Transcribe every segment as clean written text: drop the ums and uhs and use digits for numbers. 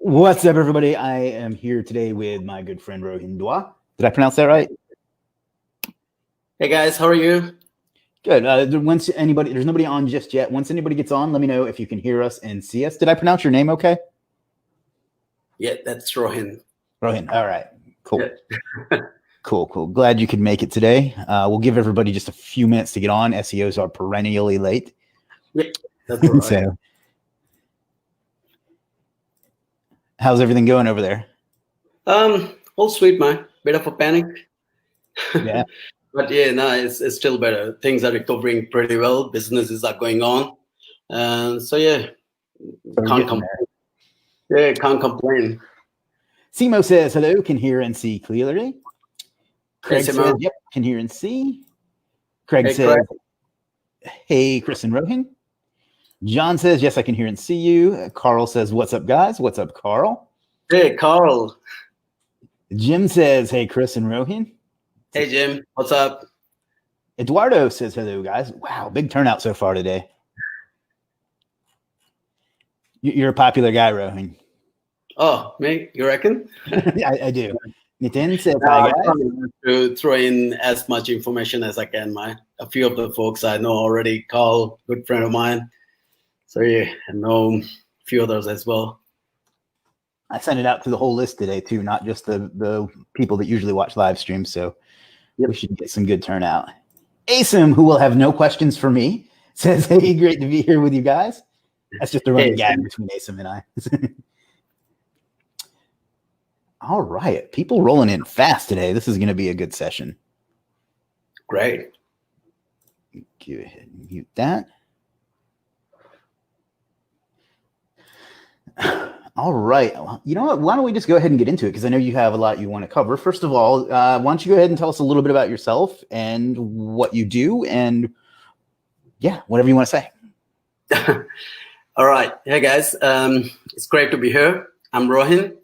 What's up, everybody? I am here today with my good friend Rohin. Did I pronounce that right? Hey guys, how are you? Good. There's nobody on just yet. Once anybody gets on, let me know if you can hear us and see us. Did I pronounce your name okay? Yeah, that's Rohin. Rohin. All right. Cool. Yeah. Cool. Glad you could make it today. We'll give everybody just a few minutes to get on. SEOs are perennially late. Yeah, that's right. So, how's everything going over there? All sweet, man. Bit of a panic. Yeah. But yeah, no, it's still better. Things are recovering pretty well. Businesses are going on. So yeah, can't complain. Yeah, can't complain. Simo says hello, can hear and see clearly. Craig says, yep, can hear and see. Craig says, hey, Chris and Rohin. John says, yes, I can hear and see you. Carl says, what's up, guys? What's up, Carl? Hey, Carl. Jim says, hey, Chris and Rohin. Hey, Jim. What's up? Eduardo says, hello, guys. Wow, big turnout so far today. You're a popular guy, Rohin. Oh, me? You reckon? I do. Nitin says, hi, guys. I'm to throw in as much information as I can, man. A few of the folks I know already. Carl, good friend of mine. So yeah, I know a few others as well. I sent it out to the whole list today too, not just the people that usually watch live streams. So we should get some good turnout. Asim, who will have no questions for me, says, hey, great to be here with you guys. That's just a running gag between Asim and I. All right. People rolling in fast today. This is going to be a good session. Great. Go ahead and mute that. All right. You know what? Why don't we just go ahead and get into it? Because I know you have a lot you want to cover. First of all, why don't you go ahead and tell us a little bit about yourself and what you do and, yeah, whatever you want to say. All right. Hey, guys. It's great to be here. I'm Rohin.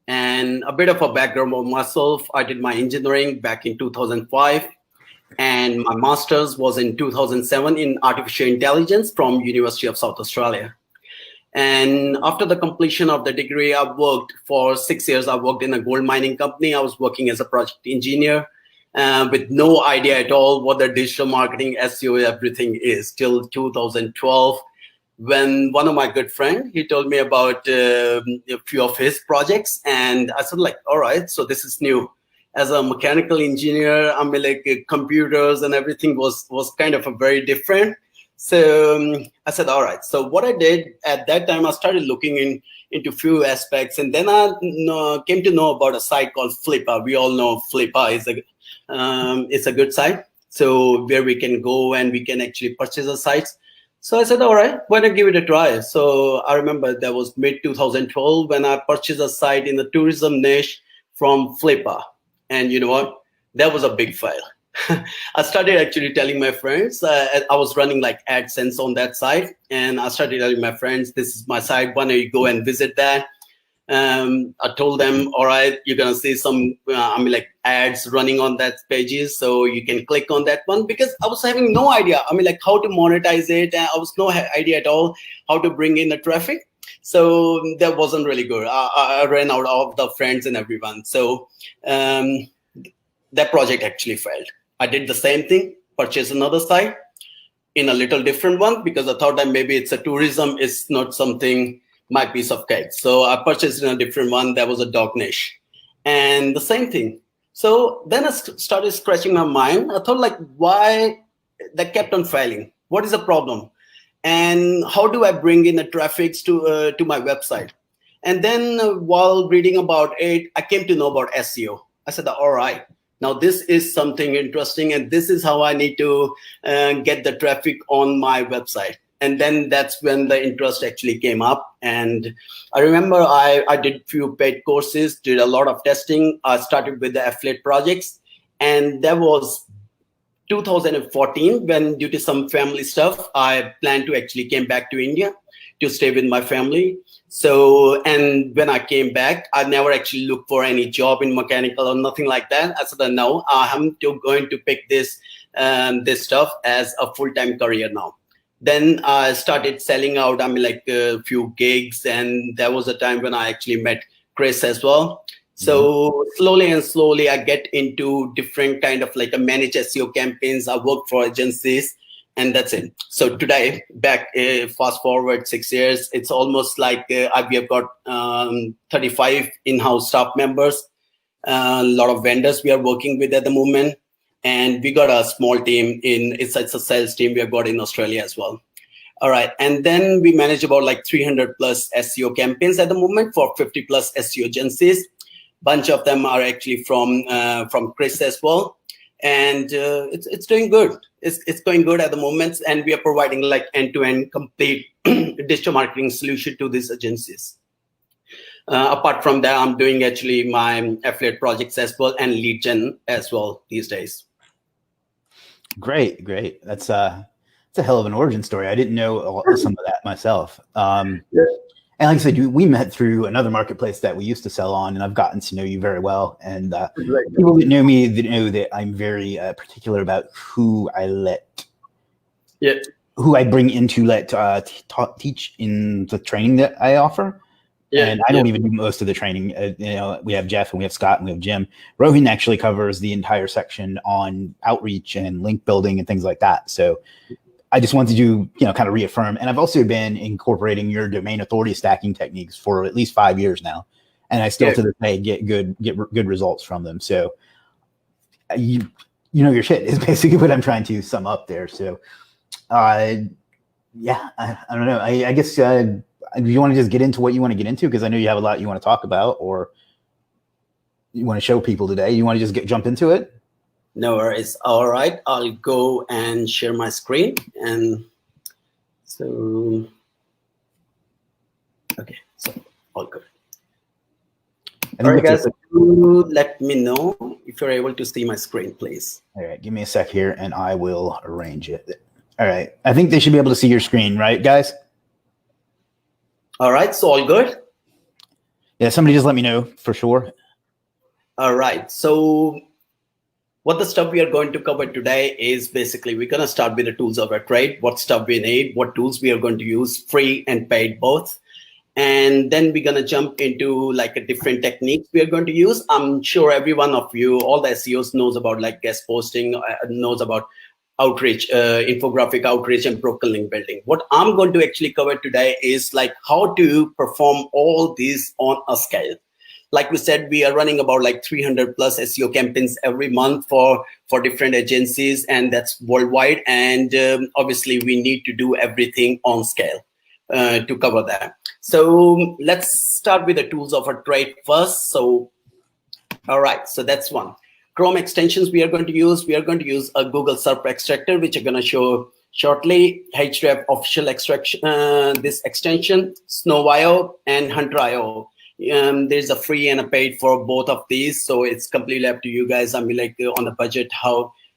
And a bit of a background of myself. I did my engineering back in 2005. And my master's was in 2007 in artificial intelligence from University of South Australia. And after the completion of the degree, I worked for 6 years. I worked in a gold mining company. I was working as a project engineer with no idea at all what the digital marketing, SEO, everything is till 2012. When one of my good friends, he told me about a few of his projects. And I said, like, all right, so this is new. As a mechanical engineer, I mean, like computers and everything was kind of a very different. So I said, all right. So what I did at that time, I started looking into few aspects. And then I came to know about a site called Flippa. We all know Flippa is a good site. So where we can go and we can actually purchase the sites. So I said, all right, why not give it a try? So I remember that was mid-2012 when I purchased a site in the tourism niche from Flippa. And you know what? That was a big fail. I started actually telling my friends, I was running like AdSense on that site. And I started telling my friends, this is my site. Why don't you go and visit that? I told them, all right, you're going to see some, ads running on that pages. So you can click on that one because I was having no idea. How to monetize it. I was no idea at all how to bring in the traffic. So that wasn't really good. I ran out of the friends and everyone. So that project actually failed. I did the same thing, purchased another site in a little different one because I thought that maybe it's a tourism, it's not something my piece of cake. So I purchased in a different one that was a dog niche and the same thing. So then I started scratching my mind. I thought like, why that kept on failing? What is the problem? And how do I bring in the traffic to my website? And then while reading about it, I came to know about SEO. I said, all right, now this is something interesting and this is how I need to get the traffic on my website. And then that's when the interest actually came up. And I remember I did few paid courses, did a lot of testing. I started with the affiliate projects. And that was 2014 when due to some family stuff, I planned to actually came back to India to stay with my family. So, and when I came back, I never actually looked for any job in mechanical or nothing like that. I said, no, I'm going to pick this stuff as a full-time career now. Then I started selling out, like a few gigs, and there was a time when I actually met Chris as well. So slowly and slowly, I get into different kind of like a managed SEO campaigns. I work for agencies, and that's it. So today, back fast forward 6 years, it's almost like we have got 35 in-house staff members, a lot of vendors we are working with at the moment, and we got a small team it's a sales team we have got in Australia as well. All right, and then we manage about like 300 plus SEO campaigns at the moment for 50 plus SEO agencies. Bunch of them are actually from Chris as well, and it's doing good. It's going good at the moment, and we are providing like end-to-end complete digital marketing solution to these agencies. Apart from that, I'm doing actually my affiliate projects as well and lead gen as well these days. Great. That's a hell of an origin story. I didn't know some of that myself. And like I said, we met through another marketplace that we used to sell on, and I've gotten to know you very well. And people that know me, that know that I'm very particular about who I bring in to teach in the training that I offer. And I don't even do most of the training. We have Jeff and we have Scott and we have Jim. Rohin actually covers the entire section on outreach and link building and things like that. So I just wanted to, kind of reaffirm. And I've also been incorporating your domain authority stacking techniques for at least 5 years now, and I still to this day get good results from them. So you know your shit is basically what I'm trying to sum up there. So I don't know. I guess. Do you want to just get into what you want to get into? Because I know you have a lot you want to talk about, or you want to show people today. You want to just jump into it? No worries. All right. I'll go and share my screen. And so, okay. So, all good. All right, guys. Let me know if you're able to see my screen, please. All right. Give me a sec here, and I will arrange it. All right. I think they should be able to see your screen, right, guys? All right, so all good? Yeah, somebody just let me know for sure. All right, so what the stuff we are going to cover today is basically we're going to start with the tools of our trade, what stuff we need, what tools we are going to use, free and paid both. And then we're going to jump into like a different techniques we are going to use. I'm sure every one of you, all the SEOs knows about like guest posting, knows about outreach, infographic outreach, and broken link building. What I'm going to actually cover today is like how to perform all these on a scale. Like we said, we are running about like 300 plus SEO campaigns every month for different agencies, and that's worldwide. And obviously we need to do everything on scale to cover that. So let's start with the tools of a trade first. So, all right, so that's one. Chrome extensions we are going to use. We are going to use a Google SERP extractor, which I'm going to show shortly. Href official extraction, this extension, Snow.io and Hunter.io. There's a free and a paid for both of these, so it's completely up to you guys. I mean, like on the budget,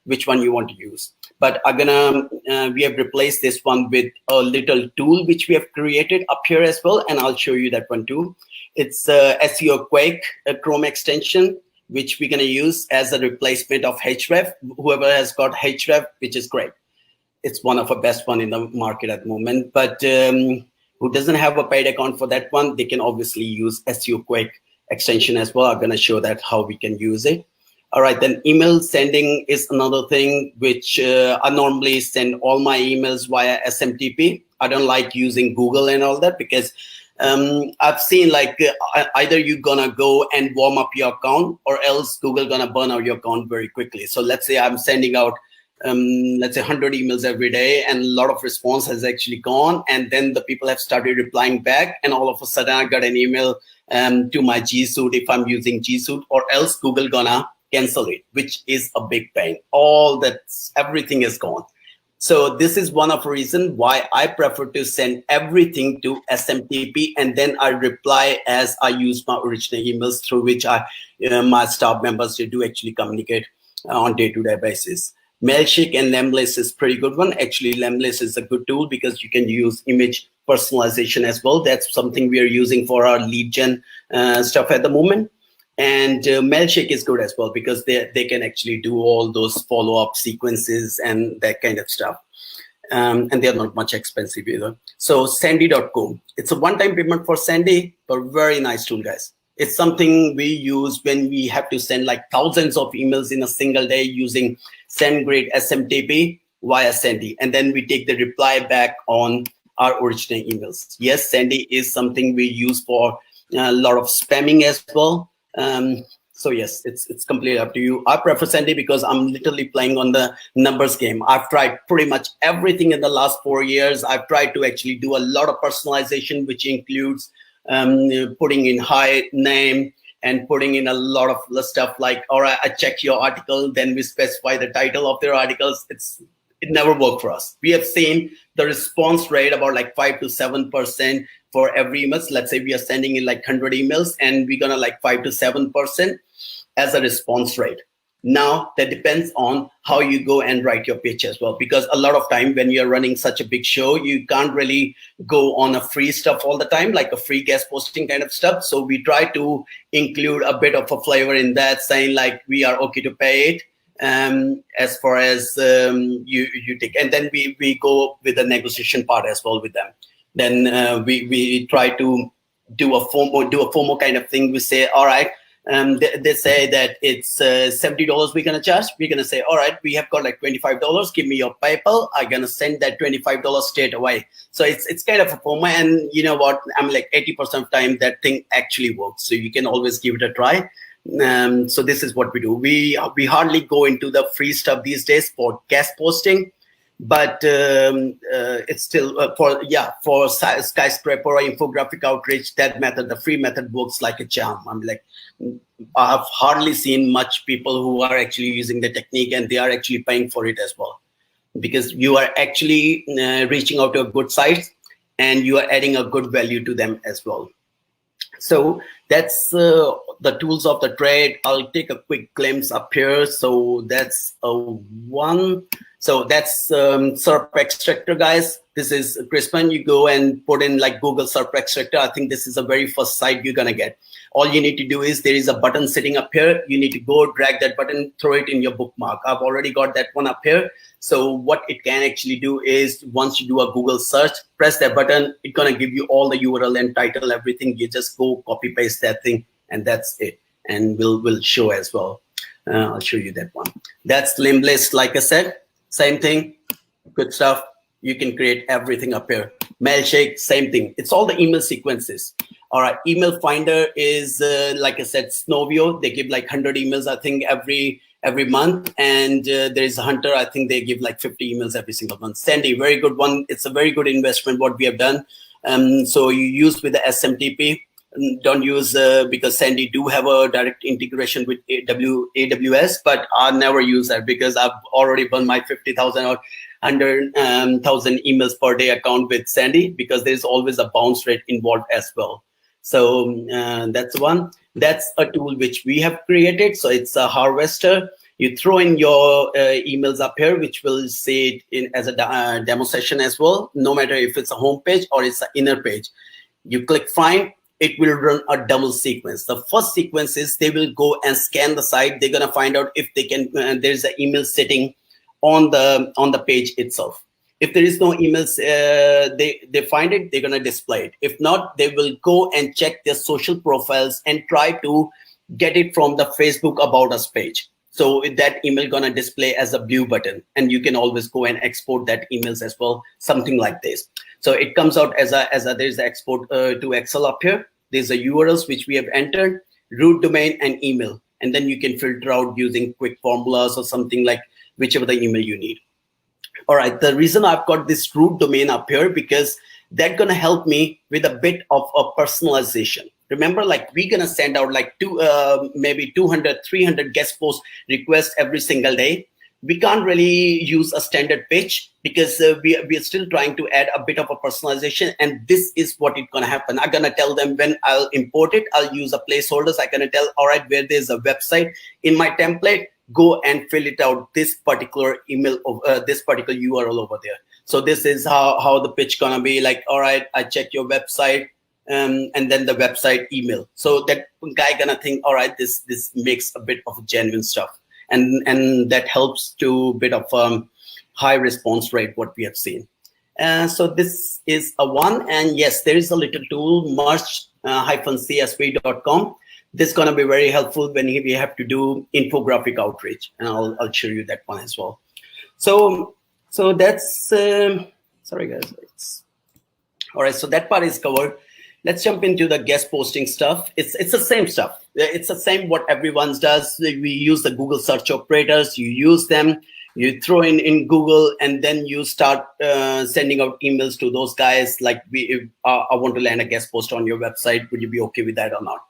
which one you want to use. But we have replaced this one with a little tool which we have created up here as well, and I'll show you that one too. It's SEO Quake, a Chrome extension, which we're going to use as a replacement of Href. Whoever has got Href, which is great. It's one of the best one in the market at the moment. But who doesn't have a paid account for that one, they can obviously use SEO Quake extension as well. I'm going to show that how we can use it. All right, then email sending is another thing which I normally send all my emails via SMTP. I don't like using Google and all that because I've seen like either you're gonna go and warm up your account or else Google gonna burn out your account very quickly. So let's say I'm sending out let's say 100 emails every day, and a lot of response has actually gone, and then the people have started replying back, and all of a sudden I got an email to my G Suite if I'm using G Suite, or else Google gonna cancel it, which is a big pain. Everything is gone. So this is one of the reasons why I prefer to send everything to SMTP, and then I reply as I use my original emails through which my staff members do actually communicate on day-to-day basis. Mailchimp and Lemlist is pretty good one. Actually, Lemlist is a good tool because you can use image personalization as well. That's something we are using for our lead gen stuff at the moment. And Mailchimp is good as well because they can actually do all those follow-up sequences and that kind of stuff. and they're not much expensive either. So Sandy.com, it's a one-time payment for Sandy, but very nice tool, guys. It's something we use when we have to send like thousands of emails in a single day using SendGrid SMTP via Sandy. And then we take the reply back on our original emails. Yes, Sandy is something we use for a lot of spamming as well. So yes, it's completely up to you. I prefer Sandy because I'm literally playing on the numbers game. I've tried pretty much everything in the last 4 years. I've tried to actually do a lot of personalization, which includes putting in height, name, and putting in a lot of stuff like, all right, I check your article, then we specify the title of their articles. It never worked for us. We have seen the response rate about like 5 to 7% for every email. Let's say we are sending in like 100 emails and we're gonna like 5 to 7% as a response rate. Now that depends on how you go and write your pitch as well, because a lot of time when you're running such a big show, you can't really go on a free stuff all the time, like a free guest posting kind of stuff. So we try to include a bit of a flavor in that, saying like we are okay to pay it as far as you take, and then we go with the negotiation part as well with them. Then we try to do a FOMO kind of thing. We say, all right, they say that it's $70 we're gonna charge. We're gonna say, all right, we have got like $25. Give me your PayPal. I'm gonna send that $25 straight away. So it's kind of a FOMO, and you know what? I'm like 80% of time that thing actually works. So you can always give it a try. So this is what we do. We hardly go into the free stuff these days for guest posting, but it's still for Skyscraper or Infographic Outreach, that method, the free method, works like a charm. I'm like, I've hardly seen much people who are actually using the technique and they are actually paying for it as well, because you are actually reaching out to a good site and you are adding a good value to them as well. So that's the tools of the trade. I'll take a quick glimpse up here. So that's one. So that's SERP extractor, guys. This is Crispin. You go and put in like Google SERP extractor. I think this is the very first site you're gonna get. All you need to do is there is a button sitting up here. You need to go drag that button, throw it in your bookmark. I've already got that one up here. So what it can actually do is once you do a Google search, press that button. It's gonna give you all the URL and title, everything. You just go copy paste that thing, and that's it. And we'll show as well. I'll show you that one. That's limb list, like I said. Same thing, good stuff. You can create everything up here. Mailshake, same thing. It's all the email sequences. All right, email finder is like I said, Snowvio. They give like 100 emails, I think, every month. And there is a Hunter, I think they give like 50 emails every single month. Sandy, very good one. It's a very good investment what we have done. So you use with the SMTP. Don't use because Sandy do have a direct integration with AWS, but I never use that because I've already burned my 50,000 or 100,000 emails per day account with Sandy, because there's always a bounce rate involved as well. So that's one. That's a tool which we have created. So it's a harvester. You throw in your emails up here, which will see it in as a demo session as well, no matter if it's a home page or it's an inner page. You click find. It will run a double sequence. The first sequence is they will go and scan the site. They're gonna find out if they can. There's an email sitting on the page itself. If there is no emails, they find it. They're gonna display it. If not, they will go and check their social profiles and try to get it from the Facebook About Us page. So that email gonna display as a blue button, and you can always go and export that emails as well, something like this. So it comes out as a there's the export to Excel up here. There's the URLs which we have entered, root domain and email, and then you can filter out using quick formulas or something like whichever the email you need. All right, the reason I've got this root domain up here because that's gonna help me with a bit of a personalization. Remember, like we're gonna send out like maybe 200, 300 guest post requests every single day. We can't really use a standard pitch because we are still trying to add a bit of a personalization, and this is what is gonna happen. I'm gonna tell them when I'll import it, I'll use a placeholders. I'm gonna tell, all right, where there's a website in my template, go and fill it out this particular email of this particular URL over there. So this is how the pitch gonna be like, all right, I check your website, and then the website email. So that guy gonna think, all right, this makes a bit of genuine stuff. And that helps to bit of high response rate what we have seen. So this is a one, and yes, there is a little tool, merge-csv.com. This is going to be very helpful when we have to do infographic outreach, and I'll show you that one as well. So that's sorry guys. All right, so that part is covered. Let's jump into the guest posting stuff. It's the same stuff. It's the same what everyone does. We use the Google search operators. You use them. You throw in Google, and then you start sending out emails to those guys like, I want to land a guest post on your website. Would you be okay with that or not?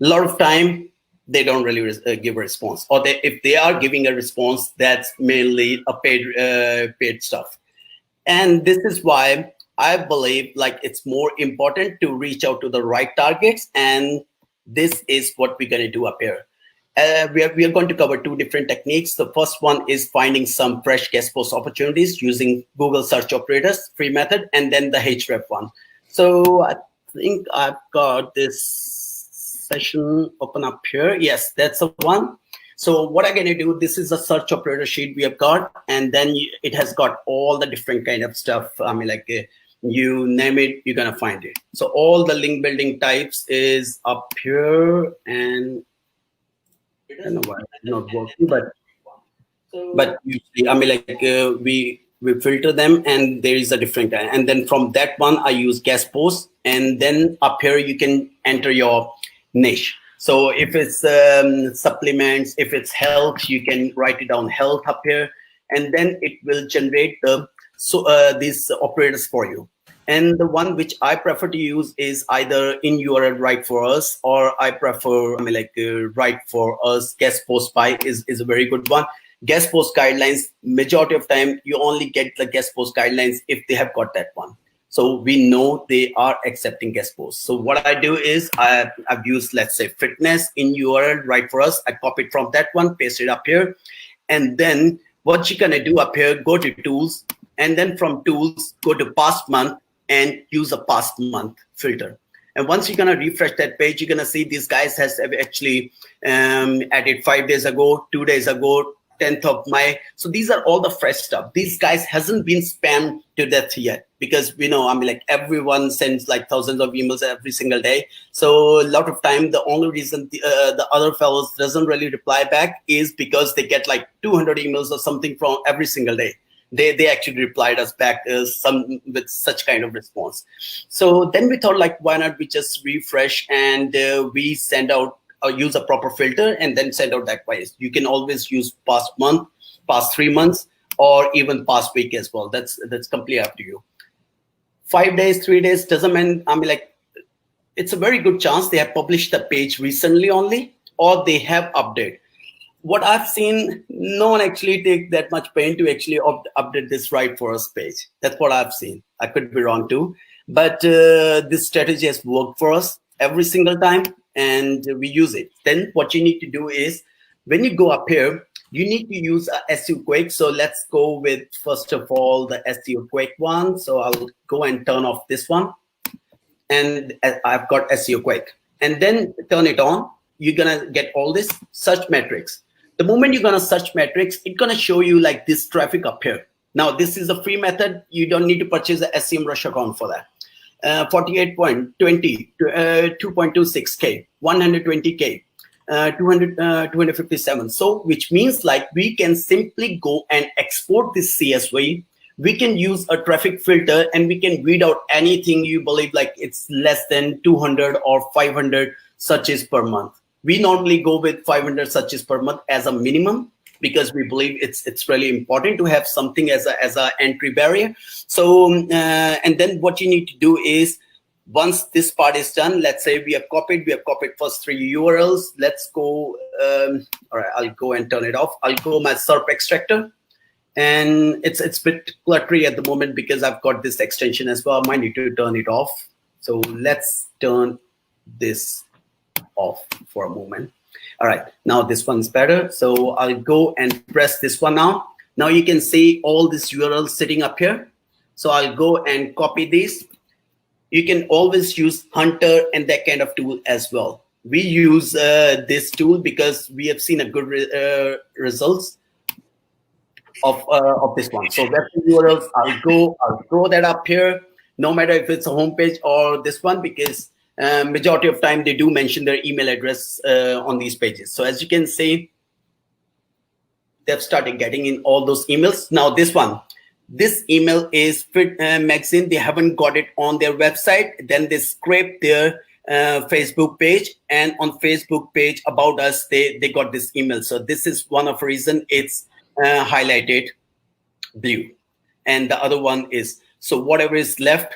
A lot of time, they don't really give a response. Or if they are giving a response, that's mainly a paid stuff. And this is why I believe like it's more important to reach out to the right targets. And this is what we're going to do up here. We are going to cover two different techniques. The first one is finding some fresh guest post opportunities using Google search operators, free method, and then the Href one. So I think I've got this session open up here. Yes, that's the one. So what I'm going to do, this is a search operator sheet we have got, and then it has got all the different kind of stuff. I mean, like you name it, you're going to find it. So all the link building types is up here, and I don't know why it's not working, but usually, I mean, like we filter them, and there is a different kind. And then from that one, I use guest post, and then up here you can enter your niche. So if it's supplements, if it's health, you can write it down health up here, and then it will generate these operators for you. And the one which I prefer to use is either in URL write for us, or I prefer, I mean, like write for us. Guest post by is a very good one. Guest post guidelines, majority of time you only get the guest post guidelines if they have got that one. So we know they are accepting guest posts. So what I do is I've used, let's say, fitness in URL write for us. I copy it from that one, paste it up here. And then what you're going to do up here, go to tools, and then from tools, go to past month and use a past month filter. And once you're going to refresh that page, you're going to see these guys has actually added 5 days ago, 2 days ago, 10th of May. So these are all the fresh stuff. These guys hasn't been spammed to death yet, because we know, I mean, like everyone sends like thousands of emails every single day. So a lot of time, the only reason the other fellows doesn't really reply back is because they get like 200 emails or something from every single day. They actually replied us back some with such kind of response. So then we thought, like, why not we just refresh and we send out or use a proper filter and then send out that way. You can always use past month, past 3 months, or even past week as well. That's completely up to you. 5 days, 3 days doesn't mean, I mean, like, it's a very good chance they have published the page recently only, or they have updated. What I've seen, no one actually take that much pain to actually update this right for us page. That's what I've seen. I could be wrong too, but this strategy has worked for us every single time, and we use it. Then what you need to do is, when you go up here, you need to use a SEO Quake. So let's go with, first of all, the SEO Quake one. So I'll go and turn off this one, and I've got SEO Quake, and then turn it on. You're gonna get all this search metrics. The moment you're gonna search metrics, it's gonna show you like this traffic up here. Now this is a free method. You don't need to purchase the SEMrush account for that. 48.20, 2.26K, 120K, 257. So which means like we can simply go and export this CSV. We can use a traffic filter, and we can weed out anything you believe like it's less than 200 or 500 searches per month. We normally go with 500 searches per month as a minimum, because we believe it's really important to have something as a entry barrier. So and then what you need to do is, once this part is done, let's say we have copied first 3 URLs. Let's go. All right, I'll go and turn it off. I'll go my SERP extractor, and it's a bit cluttery at the moment because I've got this extension as well. I might need to turn it off. So let's turn this off for a moment. All right, now this one's better. So I'll go and press this one now. Now you can see all these URLs sitting up here. So I'll go and copy these. You can always use Hunter and that kind of tool as well. We use this tool because we have seen a good results of this one. So website URLs, I'll throw that up here, no matter if it's a homepage or this one, because majority of time they do mention their email address on these pages. So as you can see, they've started getting in all those emails. Now this email is Fit Magazine. They haven't got it on their website. Then they scrape their Facebook page, and on Facebook page about us, they got this email. So this is one of the reason it's highlighted blue, and the other one is, so whatever is left,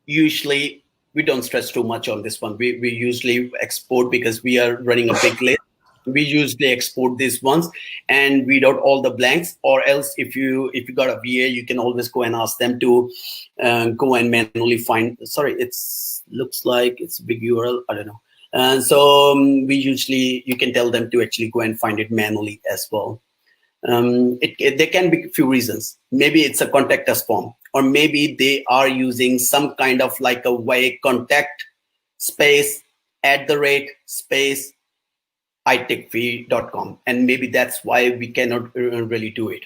usually we don't stress too much on this one. We usually export, because we are running a big list. We usually export these ones and read out all the blanks, or else if you got a VA, you can always go and ask them to go and manually find. Sorry, it's looks like it's a big URL. I don't know. And so you can tell them to actually go and find it manually as well. There can be a few reasons. Maybe it's a contact us form, or maybe they are using some kind of like a way contact space @ itechfee.com, and maybe that's why we cannot really do it.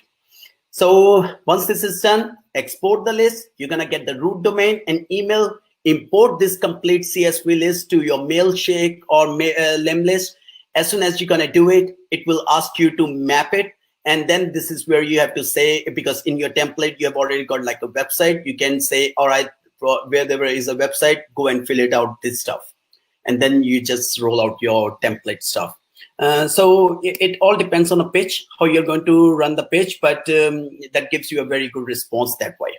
So once this is done, export the list. You're gonna get the root domain and email. Import this complete CSV list to your Mailshake or Lemlist. As soon as you're gonna do it, it will ask you to map it. And then this is where you have to say, because in your template, you have already got like a website. You can say, all right, where there is a website, go and fill it out, this stuff. And then you just roll out your template stuff. So it all depends on a pitch, how you're going to run the pitch, but that gives you a very good response that way.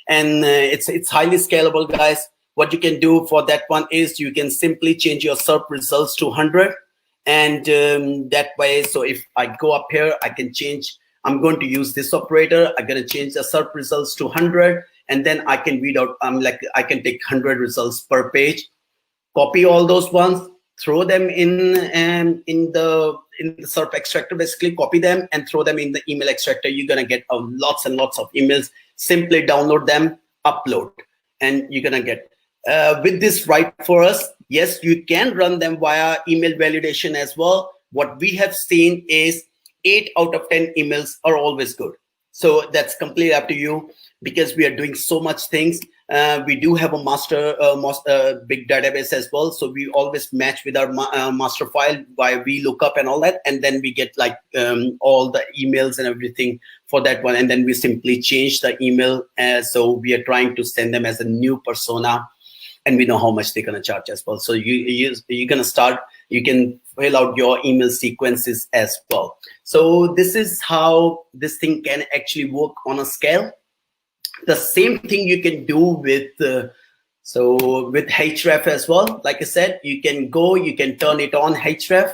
And it's highly scalable, guys. What you can do for that one is you can simply change your SERP results to 100. And that way, so if I go up here, I can change, I'm going to use this operator. I'm going to change the SERP results to 100. And then I can read out, I can take 100 results per page, copy all those ones, throw them in the SERP extractor, basically copy them and throw them in the email extractor. You're gonna get lots and lots of emails. Simply download them, upload, and you're gonna get with this right for us. Yes, you can run them via email validation as well. What we have seen is 8 out of 10 emails are always good. So that's completely up to you, because we are doing so much things. We do have a master big database as well. So we always match with our master file via VLOOKUP and all that. And then we get like all the emails and everything for that one. And then we simply change the email. So we are trying to send them as a new persona, and we know how much they're going to charge as well. So you're going to start, you can fill out your email sequences as well. So this is how this thing can actually work on a scale. The same thing you can do with with Href as well. Like I said, you can turn it on Href,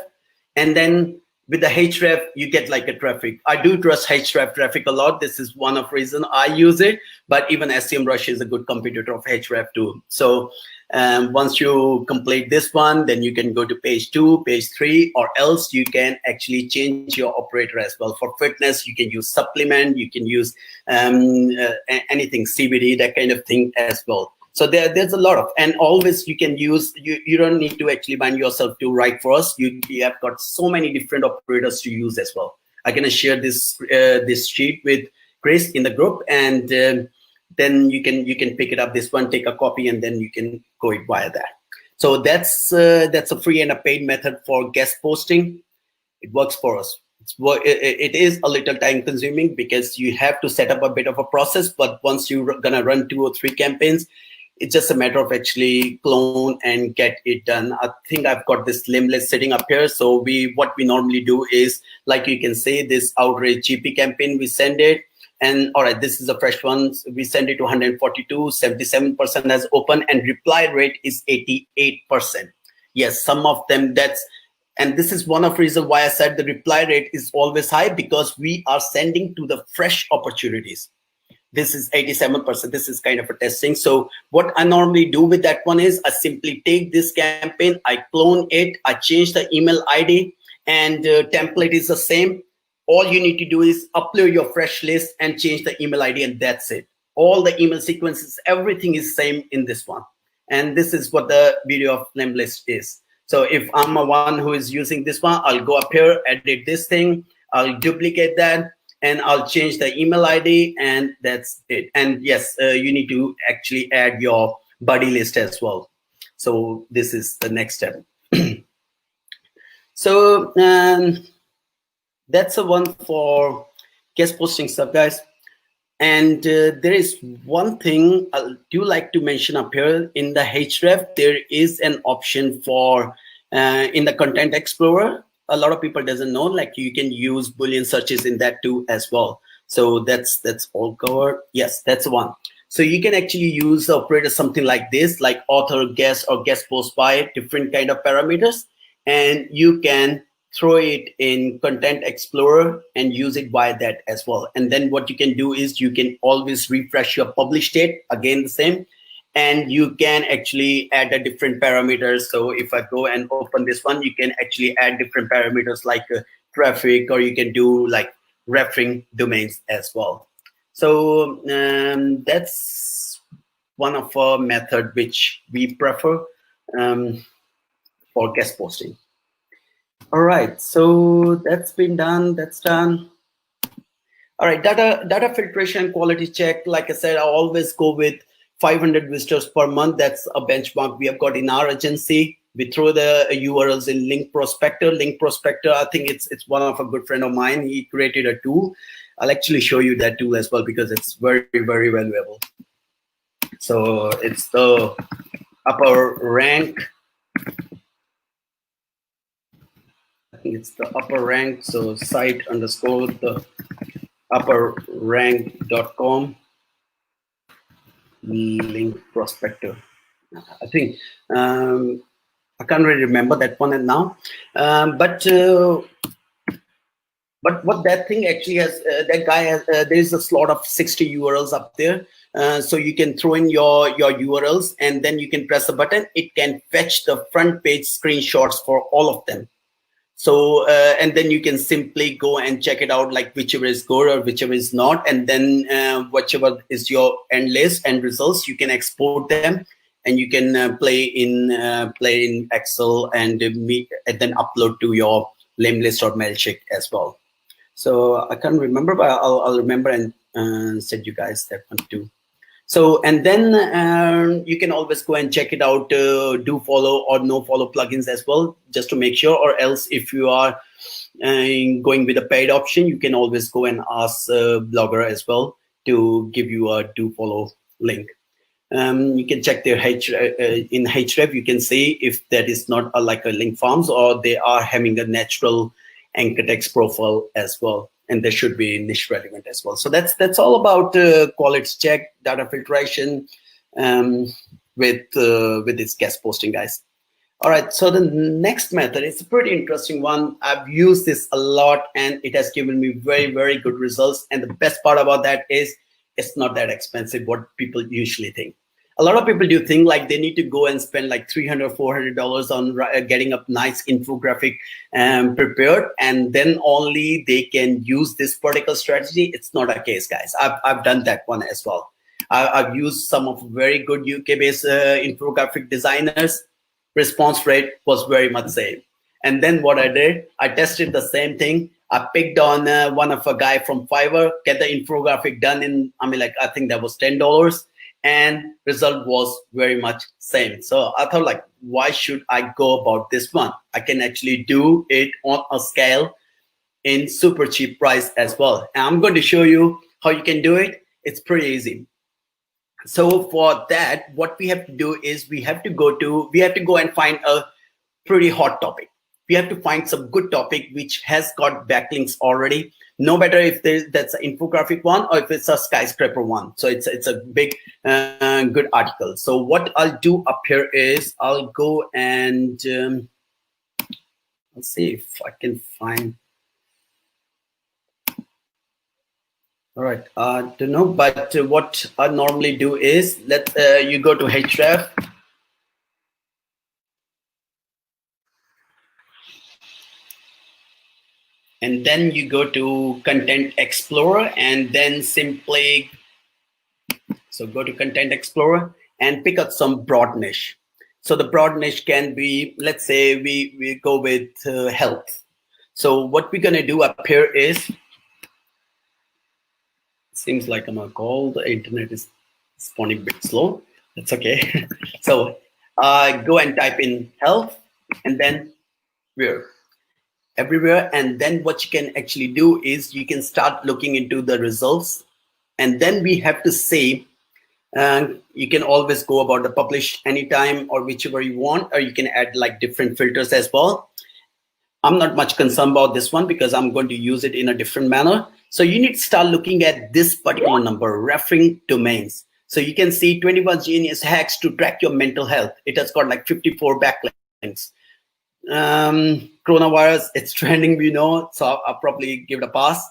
and then with the Href you get like a traffic. I do trust Href traffic a lot. This is one of reason I use it, but even SEMrush is a good competitor of Href too. So once you complete this one, then you can go to page 2, page 3, or else you can actually change your operator as well. For fitness, you can use supplement, you can use anything, CBD, that kind of thing as well. So there's a lot of, and always you can use, you don't need to actually bind yourself to write for us. You have got so many different operators to use as well. I'm gonna share this this sheet with Grace in the group, and then you can pick it up, this one, take a copy, and then you can go it via that. So that's a free and a paid method for guest posting. It works for us. It is a little time consuming because you have to set up a bit of a process, but once you're gonna run 2 or 3 campaigns, it's just a matter of actually clone and get it done. I think I've got this Limbless sitting up here. So what we normally do is, like you can say, this outrage GP campaign, we send it. And all right, this is a fresh one. We send it to 142, 77% has open, and reply rate is 88%. Yes, some of them and this is one of the reasons why I said the reply rate is always high, because we are sending to the fresh opportunities. This is 87%. This is kind of a testing. So what I normally do with that one is I simply take this campaign, I clone it, I change the email ID, and template is the same. All you need to do is upload your fresh list and change the email ID, and that's it. All the email sequences, everything is same in this one. And this is what the video of named list is. So if I'm a one who is using this one, I'll go up here, edit this thing, I'll duplicate that, and I'll change the email ID, and that's it. And yes, you need to actually add your buddy list as well. So this is the next step. So that's the one for guest posting stuff, guys. And there is one thing I do like to mention up here in the Href. There is an option for in the Content Explorer. A lot of people doesn't know, like you can use Boolean searches in that too as well. So that's all covered. Yes, that's the one. So you can actually use the operator something like this, like author, guest, or guest post by different kind of parameters, and you can throw it in Content Explorer and use it by that as well. And then what you can do is you can always refresh your publish state, again the same, and you can actually add a different parameters. So if I go and open this one, you can actually add different parameters like traffic, or you can do like referring domains as well. So that's one of our method which we prefer for guest posting. All right, so that's been done. That's done. All right, data filtration, quality check. Like I said, I always go with 500 visitors per month. That's a benchmark we have got in our agency. We throw the URLs in Link Prospector. Link Prospector, I think it's one of a good friend of mine. He created a tool. I'll actually show you that tool as well because it's very, very valuable. So it's the upper rank. I think it's the upper rank. So site underscore the upperrank.com Link Prospector. I think I can't really remember that one now, but what that thing actually has, that guy has, there's a slot of 60 URLs up there. So you can throw in your URLs, and then you can press a button. It can fetch the front page screenshots for all of them. So and then you can simply go and check it out, like whichever is good or whichever is not, and then whichever is your end list and results, you can export them, and you can play in Excel and then upload to your Limlist or Mailchimp as well. So I can't remember, but I'll remember and send you guys that one too. So, and then you can always go and check it out, do follow or no follow plugins as well, just to make sure, or else if you are going with a paid option, you can always go and ask Blogger as well to give you a do follow link. You can check their in Href, you can see if that is not like a link farms, or they are having a natural anchor text profile as well. And there should be niche relevant as well. So that's all about quality check, data filtration with this guest posting, guys. All right, so the next method is a pretty interesting one. I've used this a lot, and it has given me very, very good results. And the best part about that is it's not that expensive, what people usually think. A lot of people do think like they need to go and spend like $300, $400 on getting a nice infographic prepared, and then only they can use this particular strategy. It's not a case, guys. I've done that one as well. I've used some of very good UK-based infographic designers. Response rate was very much same. And then what I did, I tested the same thing. I picked on one of a guy from Fiverr, get the infographic done in, I think that was $10. And result was very much same. So I thought like, why should I go about this one? I can actually do it on a scale in super cheap price as well. And I'm going to show you how you can do it. It's pretty easy. So for that, what we have to do is we have to go and find a pretty hot topic. We have to find some good topic which has got backlinks already. No matter if that's an infographic one or if it's a skyscraper one. So it's a big, good article. So what I'll do up here is I'll go and let's see if I can find. All right, I don't know, but what I normally do is you go to Href. And then you go to Content Explorer, and then simply, so go to Content Explorer and pick up some broad niche. So the broad niche can be, let's say we go with health. So what we're gonna do up here is Seems like I'm on a call. The internet is responding a bit slow. That's okay. So go and type in health and then where? Everywhere. And then what you can actually do is you can start looking into the results. And then we have to say, you can always go about the publish anytime or whichever you want, or you can add like different filters as well. I'm not much concerned about this one because I'm going to use it in a different manner. So you need to start looking at this particular number, referring domains. So you can see 21 genius hacks to track your mental health. It has got like 54 backlinks. Coronavirus, it's trending, we know, so I'll probably give it a pass.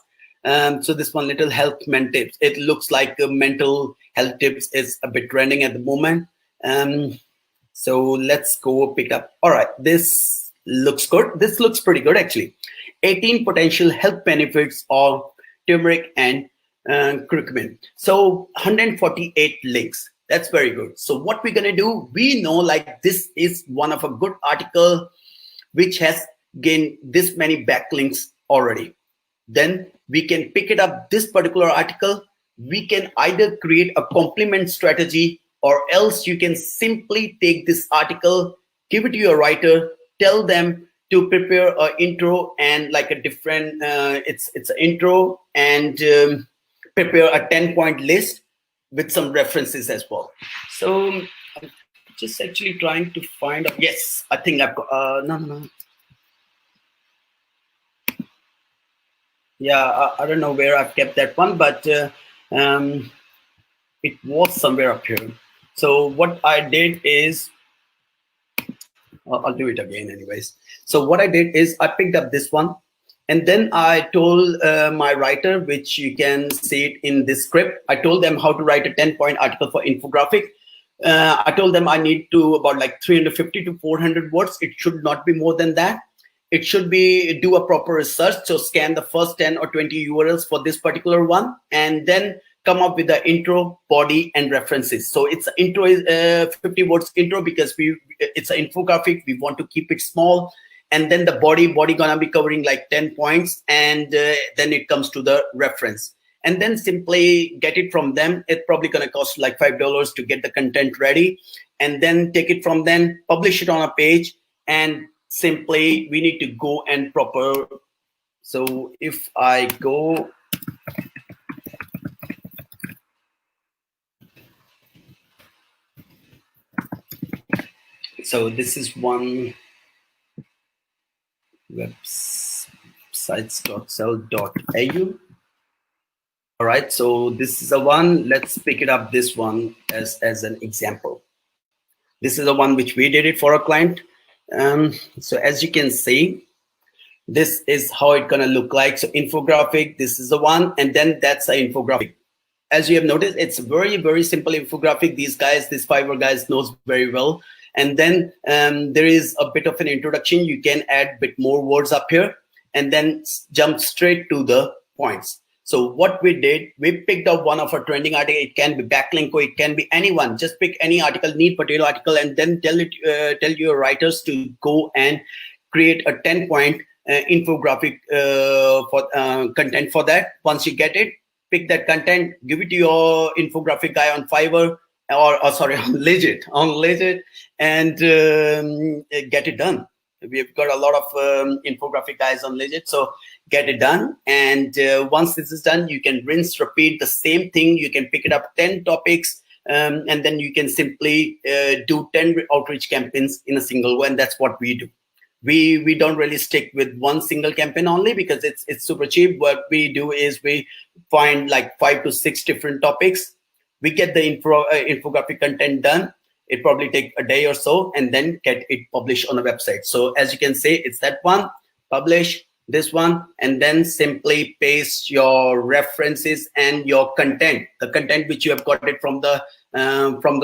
So this one, little health tips. It looks like mental health tips is a bit trending at the moment. So let's go pick up. All right, this looks good. This looks pretty good actually. 18 potential health benefits of turmeric and curcumin. So 148 links. That's very good. So what we're gonna do, we know like this is one of a good article which has gained this many backlinks already. Then we can pick it up, this particular article. We can either create a complement strategy, or else you can simply take this article, give it to your writer, tell them to prepare an intro and like a different, it's an intro, and prepare a 10-point list with some references as well. So I'm just actually trying to find, yes, I think I've got, no. Yeah, I don't know where I've kept that one, but it was somewhere up here. So what I did is, I'll do it again anyways. So what I did is I picked up this one, and then I told my writer, which you can see it in this script, I told them how to write a 10-point article for infographic. I told them I need to about like 350 to 400 words. It should not be more than that. It should be do a proper research. So scan the first 10 or 20 URLs for this particular one, and then come up with the intro, body, and references. So it's intro is 50 words intro because it's an infographic. We want to keep it small. And then the body gonna be covering like 10 points. And then it comes to the reference. And then simply get it from them. It's probably gonna cost like $5 to get the content ready. And then take it from them, publish it on a page, and simply we need to go and proper. So if I go, so this is one websites.sell.au. All right, so this is a one. Let's pick it up, this one as an example. This is the one which we did it for a client. So as you can see, this is how it's gonna look like. So infographic, this is the one, and then that's the infographic. As you have noticed, it's very, very simple infographic. These Fiverr guys knows very well. And then there is a bit of an introduction. You can add a bit more words up here and then jump straight to the points. So what we did, we picked up one of our trending article. It can be backlink or it can be anyone. Just pick any article, need particular article, and then tell your writers to go and create a 10-point infographic for content for that. Once you get it, pick that content, give it to your infographic guy on Fiverr or sorry, on Legit, and get it done. We've got a lot of infographic guys on Legit, so get it done. And once this is done, you can rinse, repeat the same thing. You can pick it up 10 topics, and then you can simply do 10 outreach campaigns in a single one. That's what we do. We don't really stick with one single campaign only because it's super cheap. What we do is we find like 5 to 6 different topics. We get the infographic content done. It probably take a day or so, and then get it published on a website. So as you can see, it's that one, publish this one, and then simply paste your references and your content, the content which you have got it from the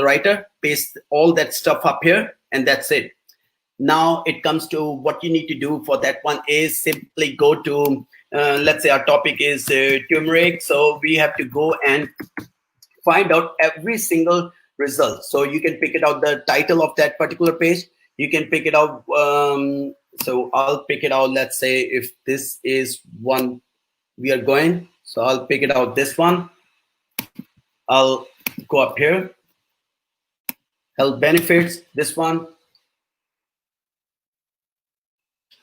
writer, paste all that stuff up here, and that's it. Now it comes to what you need to do for that one is simply go to, let's say our topic is turmeric. So we have to go and find out every single result. So you can pick it out the title of that particular page. You can pick it out. So I'll pick it out. Let's say if this is one we are going. So I'll pick it out this one. I'll go up here, health benefits, this one.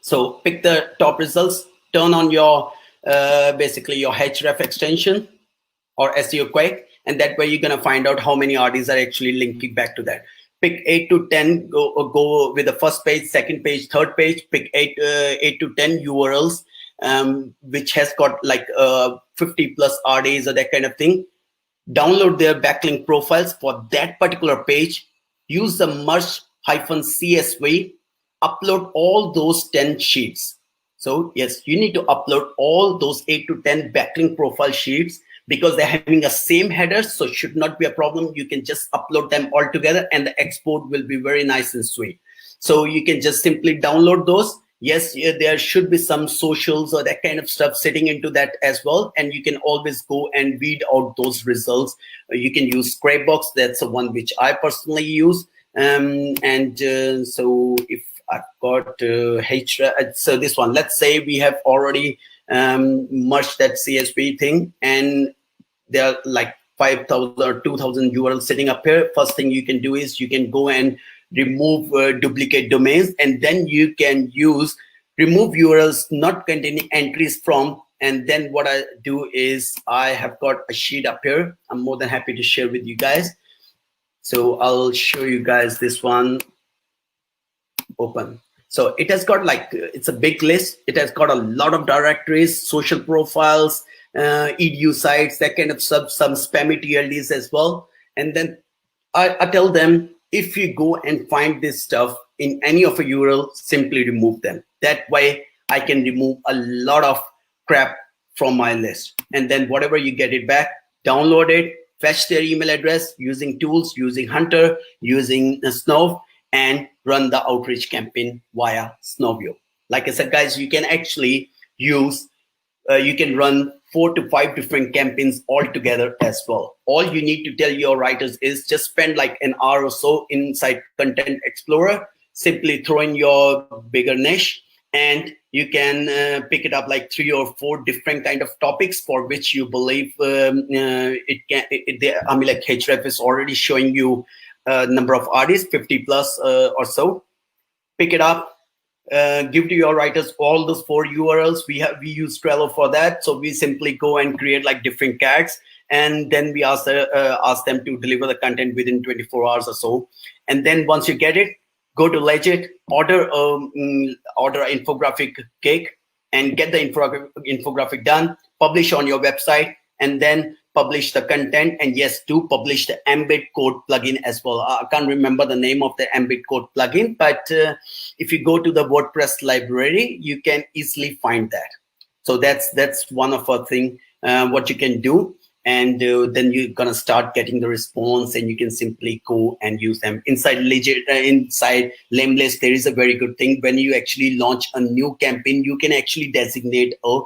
So pick the top results, turn on your basically your href extension or SEO Quake, and that way you're gonna find out how many RDs are actually linking back to that. Pick 8 to 10, go with the first page, second page, third page, pick 8 to 10 URLs, which has got like 50 plus RDs or that kind of thing. Download their backlink profiles for that particular page, use the merge-CSV, upload all those 10 sheets. So yes, you need to upload all those 8 to 10 backlink profile sheets because they're having the same headers, so it should not be a problem. You can just upload them all together and the export will be very nice and sweet. So you can just simply download those. Yes, there should be some socials or that kind of stuff sitting into that as well. And you can always go and read out those results. You can use Scrapebox. That's the one which I personally use. So if I've got so this one, let's say we have already merged that CSV thing and there are like 5,000 or 2,000 URLs sitting up here. First thing you can do is you can go and remove duplicate domains, and then you can use remove URLs not containing entries from. And then what I do is I have got a sheet up here. I'm more than happy to share with you guys. So I'll show you guys this one. Open. So it has got like, it's a big list. It has got a lot of directories, social profiles, edu sites, that kind of stuff, some spammy TLDs as well. And then I tell them, if you go and find this stuff in any of a URL, simply remove them. That way I can remove a lot of crap from my list. And then whatever you get it back, download it, fetch their email address using tools, using Hunter, using Snov, and run the outreach campaign via Snowview. Like I said, guys, you can actually use, you can run 4 to 5 different campaigns all together as well. All you need to tell your writers is just spend like an hour or so inside Content Explorer, simply throw in your bigger niche, and you can pick it up like 3 or 4 different kind of topics for which you believe it can. I mean, like href is already showing you number of RDs, 50 plus or so. Pick it up. Give to your writers all those 4 URLs. We use Trello for that. So we simply go and create like different tags, and then we ask them to deliver the content within 24 hours or so. And then once you get it, go to Legit, order an infographic cake, and get the infographic done. Publish on your website, and then publish the content. And yes, do publish the embed code plugin as well. I can't remember the name of the embed code plugin, but if you go to the WordPress library, you can easily find that. So that's one of our thing, what you can do. And then you're gonna start getting the response, and you can simply go and use them inside Legit. Inside Lemlist, there is a very good thing. When you actually launch a new campaign, you can actually designate a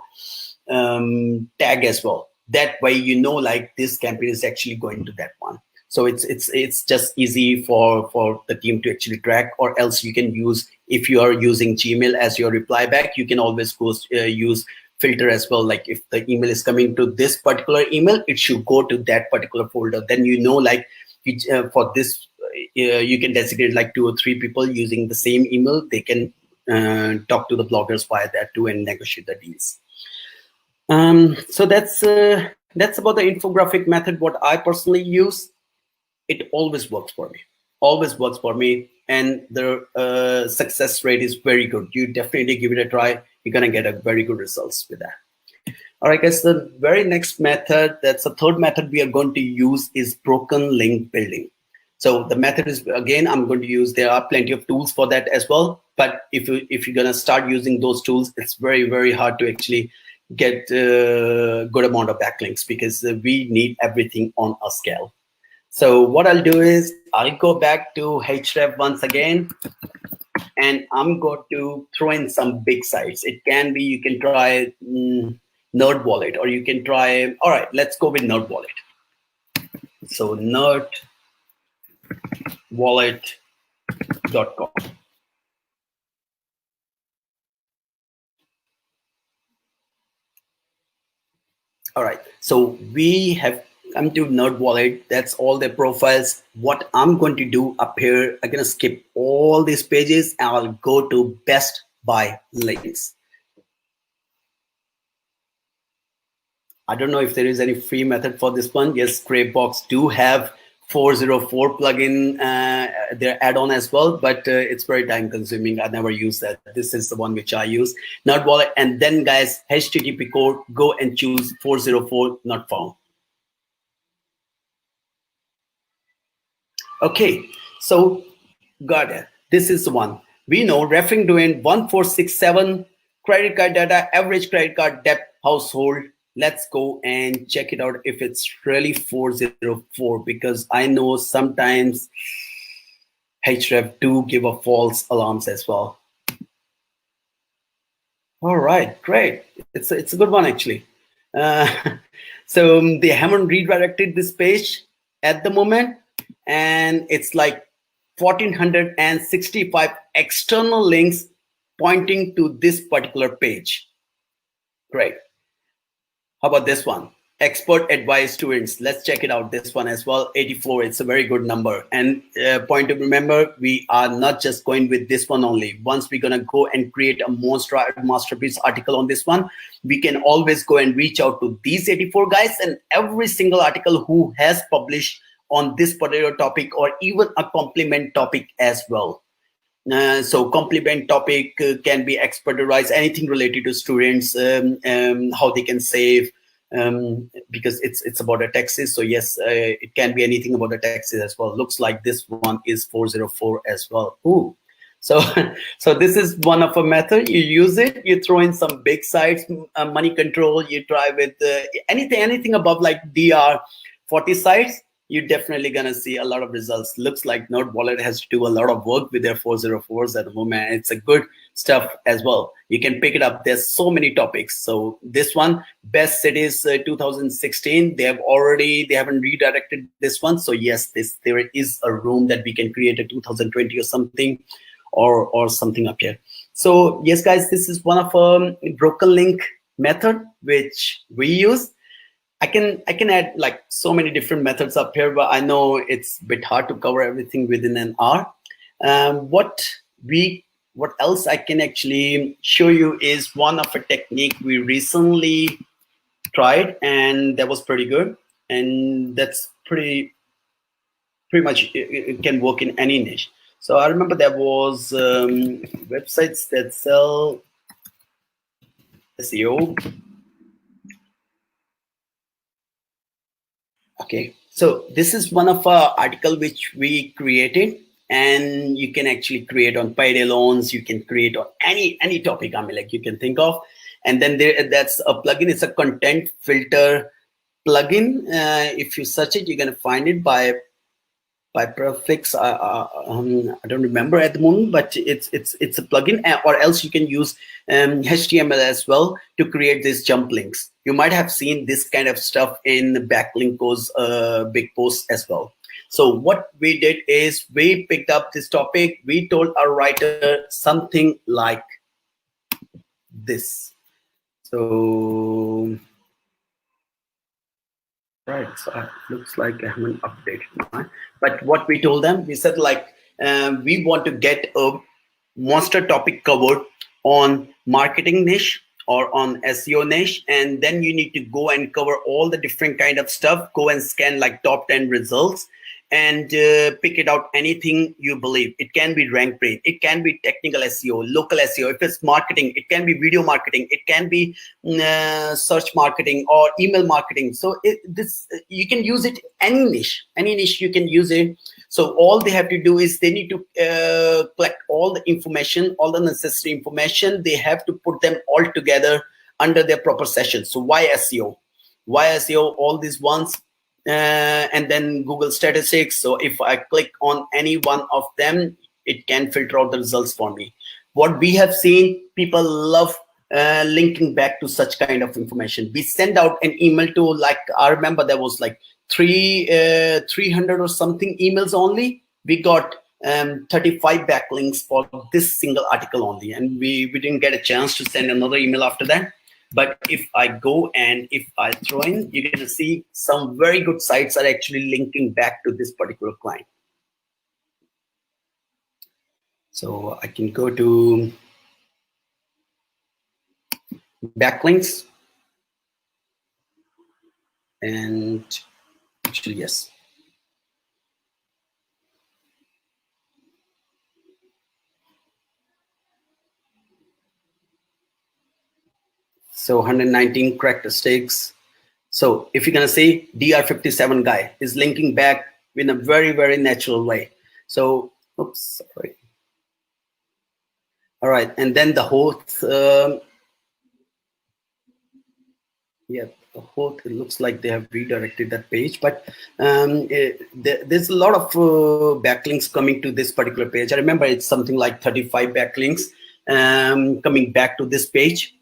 tag as well. That way, you know, like this campaign is actually going to that one. So it's just easy for the team to actually track. Or else you can use, if you are using Gmail as your reply back, you can always go use filter as well. Like if the email is coming to this particular email, it should go to that particular folder. Then you know, like for this, you can designate like 2 or 3 people using the same email. They can talk to the bloggers via that too and negotiate the deals. So that's about the infographic method, what I personally use. It always works for me, and the success rate is very good. You definitely give it a try. You're gonna get a very good results with that. All right, guys, the very next method, that's the third method we are going to use, is broken link building. So the method is, again, I'm going to use, there are plenty of tools for that as well. But if you're gonna start using those tools, it's very, very hard to actually get a good amount of backlinks, because we need everything on a scale. So what I'll do is I'll go back to href once again, and I'm going to throw in some big sites. It can be, you can try NerdWallet, or you can try, all right, let's go with NerdWallet. So nerdwallet.com. All right, so we have come to NerdWallet. That's all their profiles. What I'm going to do up here, I'm going to skip all these pages and I'll go to best buy links. I don't know if there is any free method for this one. Yes, Scrapebox do have 404 plugin, their add-on as well, but it's very time consuming. I never use that. This is the one which I use. NerdWallet, and then guys, HTTP code, go and choose 404 not found. Okay, so got it. This is the one. We know referring domain 1467, credit card data, average credit card debt, household. Let's go and check it out if it's really 404, because I know sometimes Href do give a false alarms as well. All right, great. It's a good one actually. So they haven't redirected this page at the moment, and it's like 1465 external links pointing to this particular page. Great. How about this one? Expert advice students. Let's check it out. This one as well, 84. It's a very good number. And point to remember, we are not just going with this one only. Once we're going to go and create a masterpiece article on this one, we can always go and reach out to these 84 guys and every single article who has published on this particular topic, or even a complement topic as well. So complement topic can be expert advice, anything related to students, how they can save, because it's about the taxes. So yes, it can be anything about the taxes as well. Looks like this one is 404 as well. Ooh. So this is one of a method. You use it, you throw in some big sites, money control, you try with anything above like DR 40 sites, you're definitely gonna see a lot of results. Looks like NerdWallet has to do a lot of work with their 404s at the moment. It's a good stuff as well. You can pick it up. There's so many topics. So this one, best cities 2016. They haven't redirected this one. So yes, there is a room that we can create a 2020 or something, or something up here. So yes, guys, this is one of a broken link method which we use. I can add like so many different methods up here, but I know it's a bit hard to cover everything within an hour. What else I can actually show you is one of a technique we recently tried, and that was pretty good. And that's pretty much it can work in any niche. So I remember there was websites that sell SEO. Okay, so this is one of our article which we created, and you can actually create on payday loans. You can create on any topic, I mean, like you can think of. And then that's a plugin. It's a content filter plugin. If you search it, you're gonna find it by prefix. I don't remember at the moment, but it's a plugin, or else you can use HTML as well to create these jump links. You might have seen this kind of stuff in Backlinko's big posts as well. So what we did is we picked up this topic. We told our writer something like this. So right, so it looks like I haven't updated mine. But what we told them, we said like, we want to get a monster topic covered on marketing niche or on SEO niche, and then you need to go and cover all the different kind of stuff. Go and scan like top 10 results and pick it out, anything you believe. It can be rank brain, it can be technical SEO, local SEO. If it's marketing, it can be video marketing, it can be search marketing or email marketing. So you can use it any niche you can use it. So all they have to do is they need to collect all the information, all the necessary information. They have to put them all together under their proper session. So why SEO? All these ones, and then Google statistics. So if I click on any one of them, it can filter out the results for me. What we have seen, people love linking back to such kind of information. We send out an email to, like, I remember there was like 300 or something emails only. We got 35 backlinks for this single article only, and we didn't get a chance to send another email after that. But if I go and if I throw in, you're going to see some very good sites are actually linking back to this particular client. So I can go to backlinks, and actually, yes. So 119 characteristics. So if you're going to say DR57 guy is linking back in a very, very natural way. So, oops, sorry. All right. And then the host, yeah, the host, it looks like they have redirected that page, but there's a lot of backlinks coming to this particular page. I remember it's something like 35 backlinks coming back to this page.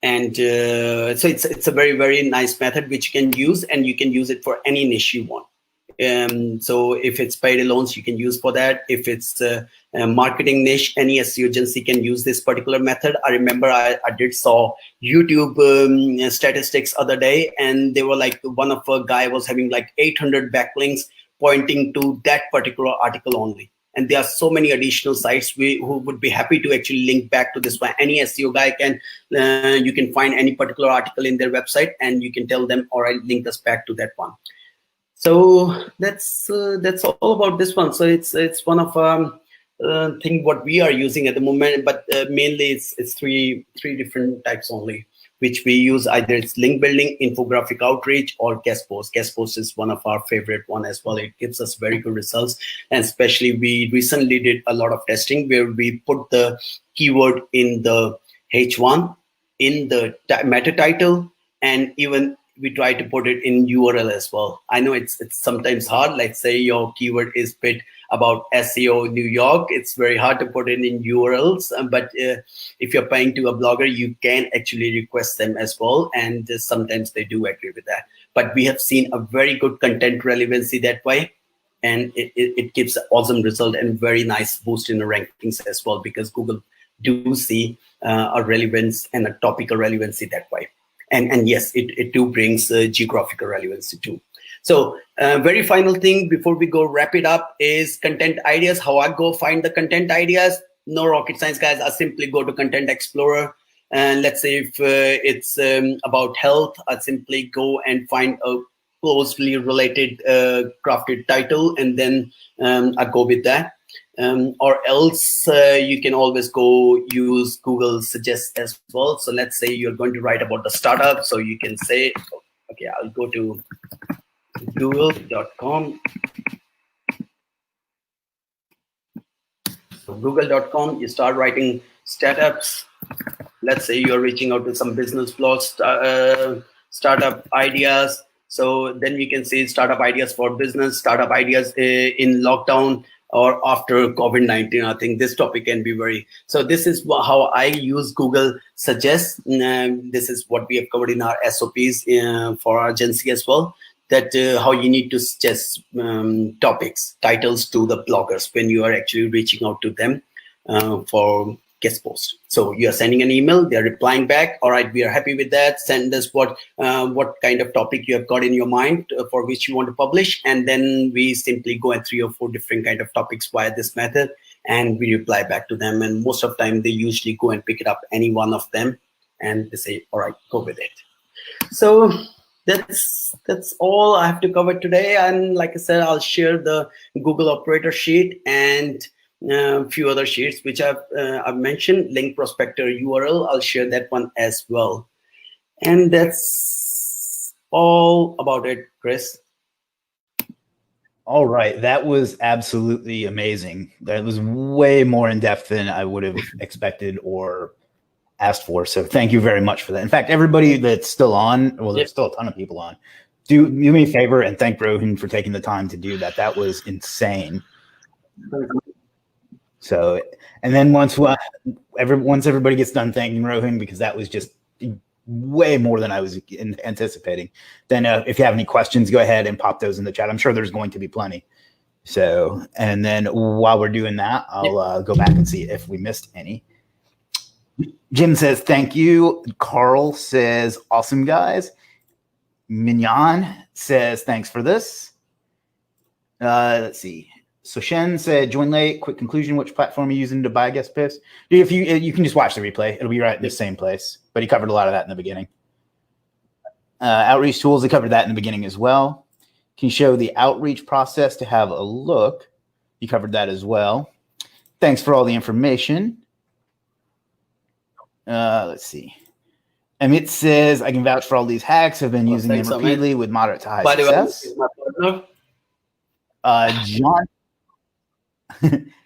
And so it's a very, very nice method which you can use, and you can use it for any niche you want. So if it's payday loans, you can use for that. If it's a marketing niche, any SEO agency can use this particular method. I remember I did saw YouTube statistics other day, and they were like, one of a guy was having like 800 backlinks pointing to that particular article only. And there are so many additional sites who would be happy to actually link back to this one. Any SEO guy can, you can find any particular article in their website, and you can tell them, all right, link us back to that one. So that's all about this one. So it's one of thing what we are using at the moment, but mainly it's three different types only, which we use. Either it's link building, infographic outreach, or guest post. Guest post is one of our favorite one as well. It gives us very good results, and especially we recently did a lot of testing where we put the keyword in the H1, in the meta title, and even we try to put it in URL as well. I know it's sometimes hard. Like say your keyword is bit about SEO New York, it's very hard to put it in URLs. But if you're paying to a blogger, you can actually request them as well, and sometimes they do agree with that. But we have seen a very good content relevancy that way, and it gives an awesome result and very nice boost in the rankings as well, because Google do see a relevance and a topical relevancy that way. And yes, it too brings geographical relevancy too. So very final thing before we go wrap it up is content ideas. How I go find the content ideas? No rocket science, guys. I simply go to Content Explorer, and let's say if it's about health, I simply go and find a closely related crafted title, and then I go with that. Or else you can always go use Google Suggest as well. So let's say you're going to write about the startup. So you can say, okay, I'll go to google.com. So google.com, you start writing startups. Let's say you're reaching out to some business blogs, startup ideas. So then we can say startup ideas for business, startup ideas in lockdown, or after COVID-19. I think this topic can be very, so this is how I use Google Suggest. This is what we have covered in our SOPs for our agency as well, that how you need to suggest topics, titles to the bloggers when you are actually reaching out to them for guest post. So you are sending an email, they're replying back, all right, we are happy with that, send us what kind of topic you have got in your mind for which you want to publish, and then we simply go at 3 or 4 different kind of topics via this method, and we reply back to them. And most of the time they usually go and pick it up, any one of them, and they say, all right, go with it. So that's all I have to cover today. And like I said, I'll share the Google operator sheet and a few other sheets which I've mentioned. Link prospector URL, I'll share that one as well. And that's all about it, Chris. All right, that was absolutely amazing. That was way more in depth than I would have expected or asked for. So thank you very much for that. In fact, everybody that's still on, well, there's still a ton of people on. Do me a favor and thank Rohin for taking the time to do that. That was insane. So, and then once everybody gets done thanking Rohin, because that was just way more than I was anticipating, then if you have any questions, go ahead and pop those in the chat. I'm sure there's going to be plenty. So, and then while we're doing that, I'll go back and see if we missed any. Jim says, thank you. Carl says, awesome, guys. Mignon says, thanks for this. Let's see. So Shen said, join late. Quick conclusion. Which platform are you using to buy guest posts? If you can just watch the replay. It'll be right in the same place. But he covered a lot of that in the beginning. Outreach tools, he covered that in the beginning as well. Can you show the outreach process to have a look? You covered that as well. Thanks for all the information. Let's see. Amit says, I can vouch for all these hacks. I've been using them repeatedly with moderate to high success.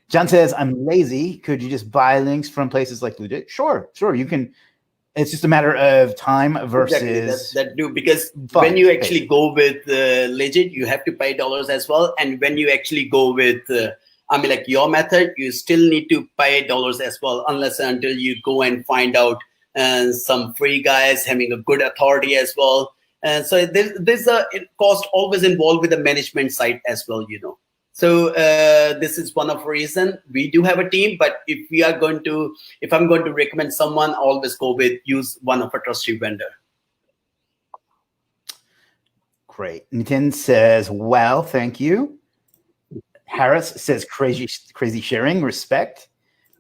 John says, I'm lazy. Could you just buy links from places like Legit? Sure. You can. It's just a matter of time versus exactly. Because when you actually go with Legit, you have to pay dollars as well. And when you actually go with like your method, you still need to pay dollars as well, unless until you go and find out some free guys having a good authority as well. And so there's a cost always involved with the management side as well, So this is one of the reasons we do have a team. But if I'm going to recommend someone, always use one of a trusted vendor. Great. Nitin says, wow, thank you. Harris says, crazy sharing, respect.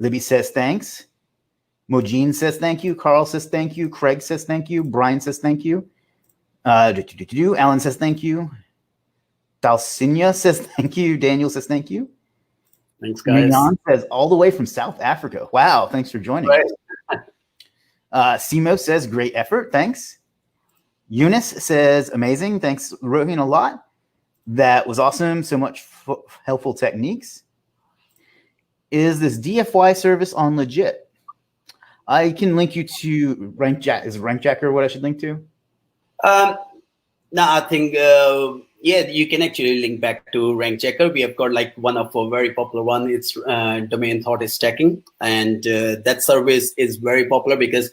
Libby says, thanks. Mojin says, thank you. Carl says, thank you. Craig says, thank you. Brian says, thank you. Alan says, thank you. Dalcinia says, thank you. Daniel says, thank you. Thanks, guys. Milan says, all the way from South Africa. Wow, thanks for joining us. Simo says, great effort. Thanks. Eunice says, amazing. Thanks, Rohin, a lot. That was awesome. So much helpful techniques. Is this DFY service on Legit? I can link you to RankJack. Is it RankJacker what I should link to? No, I think, you can actually link back to Rank Checker. We have got like one of a very popular one. It's domain authority stacking. And that service is very popular because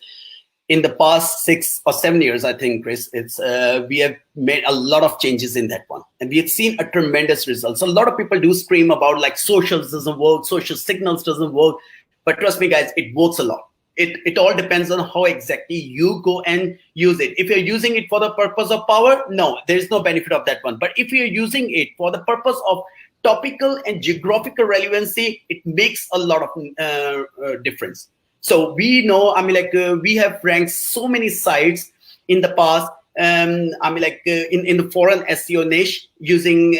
in the past 6 or 7 years, I think, Chris, we have made a lot of changes in that one. And we have seen a tremendous result. So a lot of people do scream about like socials doesn't work, social signals doesn't work. But trust me, guys, it works a lot. It all depends on how exactly you go and use it. If you're using it for the purpose of power, no, there's no benefit of that one. But if you're using it for the purpose of topical and geographical relevancy, it makes a lot of difference. So we know, we have ranked so many sites in the past, in the foreign SEO niche using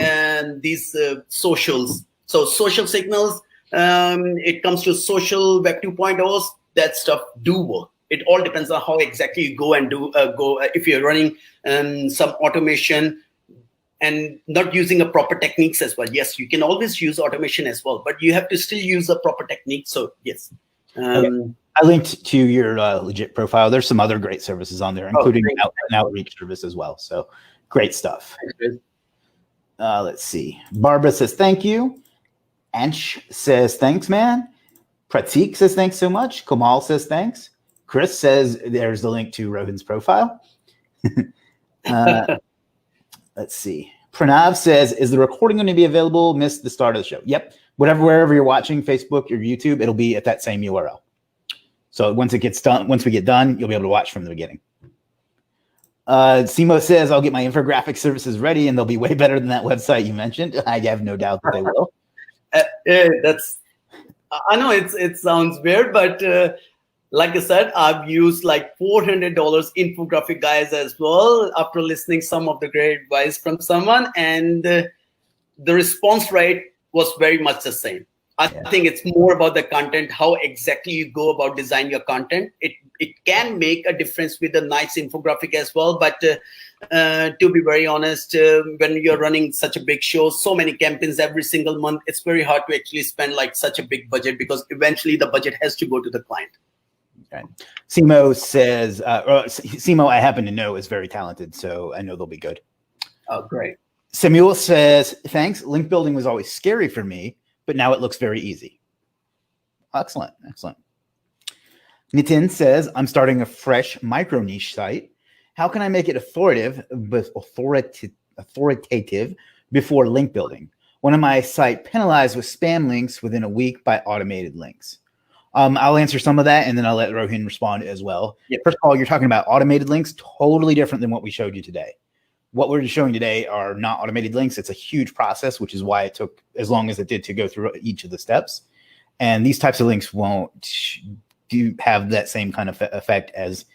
these socials. So social signals, it comes to social web 2.0s, that stuff do work. It all depends on how exactly you go and do if you're running some automation and not using a proper techniques as well. Yes, you can always use automation as well, but you have to still use a proper technique. So yes. Okay. I linked to your Legit profile. There's some other great services on there, including an outreach service as well. So great stuff. Let's see. Barbara says, thank you. Ansh says, thanks, man. Pratik says, thanks so much. Kamal says, thanks. Chris says, there's the link to Rohin's profile. Let's see. Pranav says, is the recording going to be available? Missed the start of the show. Yep. Wherever you're watching, Facebook or YouTube, it'll be at that same URL. So once we get done, you'll be able to watch from the beginning. Simo says, I'll get my infographic services ready and they'll be way better than that website you mentioned. I have no doubt that they will. I know it sounds weird, but like I said, I've used like $400 infographic guys as well after listening some of the great advice from someone, and the response rate was very much the same. I think it's more about the content, how exactly you go about designing your content. It can make a difference with a nice infographic as well, but to be very honest, when you're running such a big show, so many campaigns every single month, it's very hard to actually spend like such a big budget because eventually the budget has to go to the client. Okay. Simo says, Simo, I happen to know, is very talented, so I know they'll be good. Oh, great. Samuel says, thanks. Link building was always scary for me, but now it looks very easy. Excellent. Nitin says, I'm starting a fresh micro niche site. How can I make it authoritative before link building? One of my site penalized with spam links within a week by automated links. I'll answer some of that, and then I'll let Rohin respond as well. Yep. First of all, you're talking about automated links, totally different than what we showed you today. What we're showing today are not automated links. It's a huge process, which is why it took as long as it did to go through each of the steps. And these types of links won't have that same kind of effect as,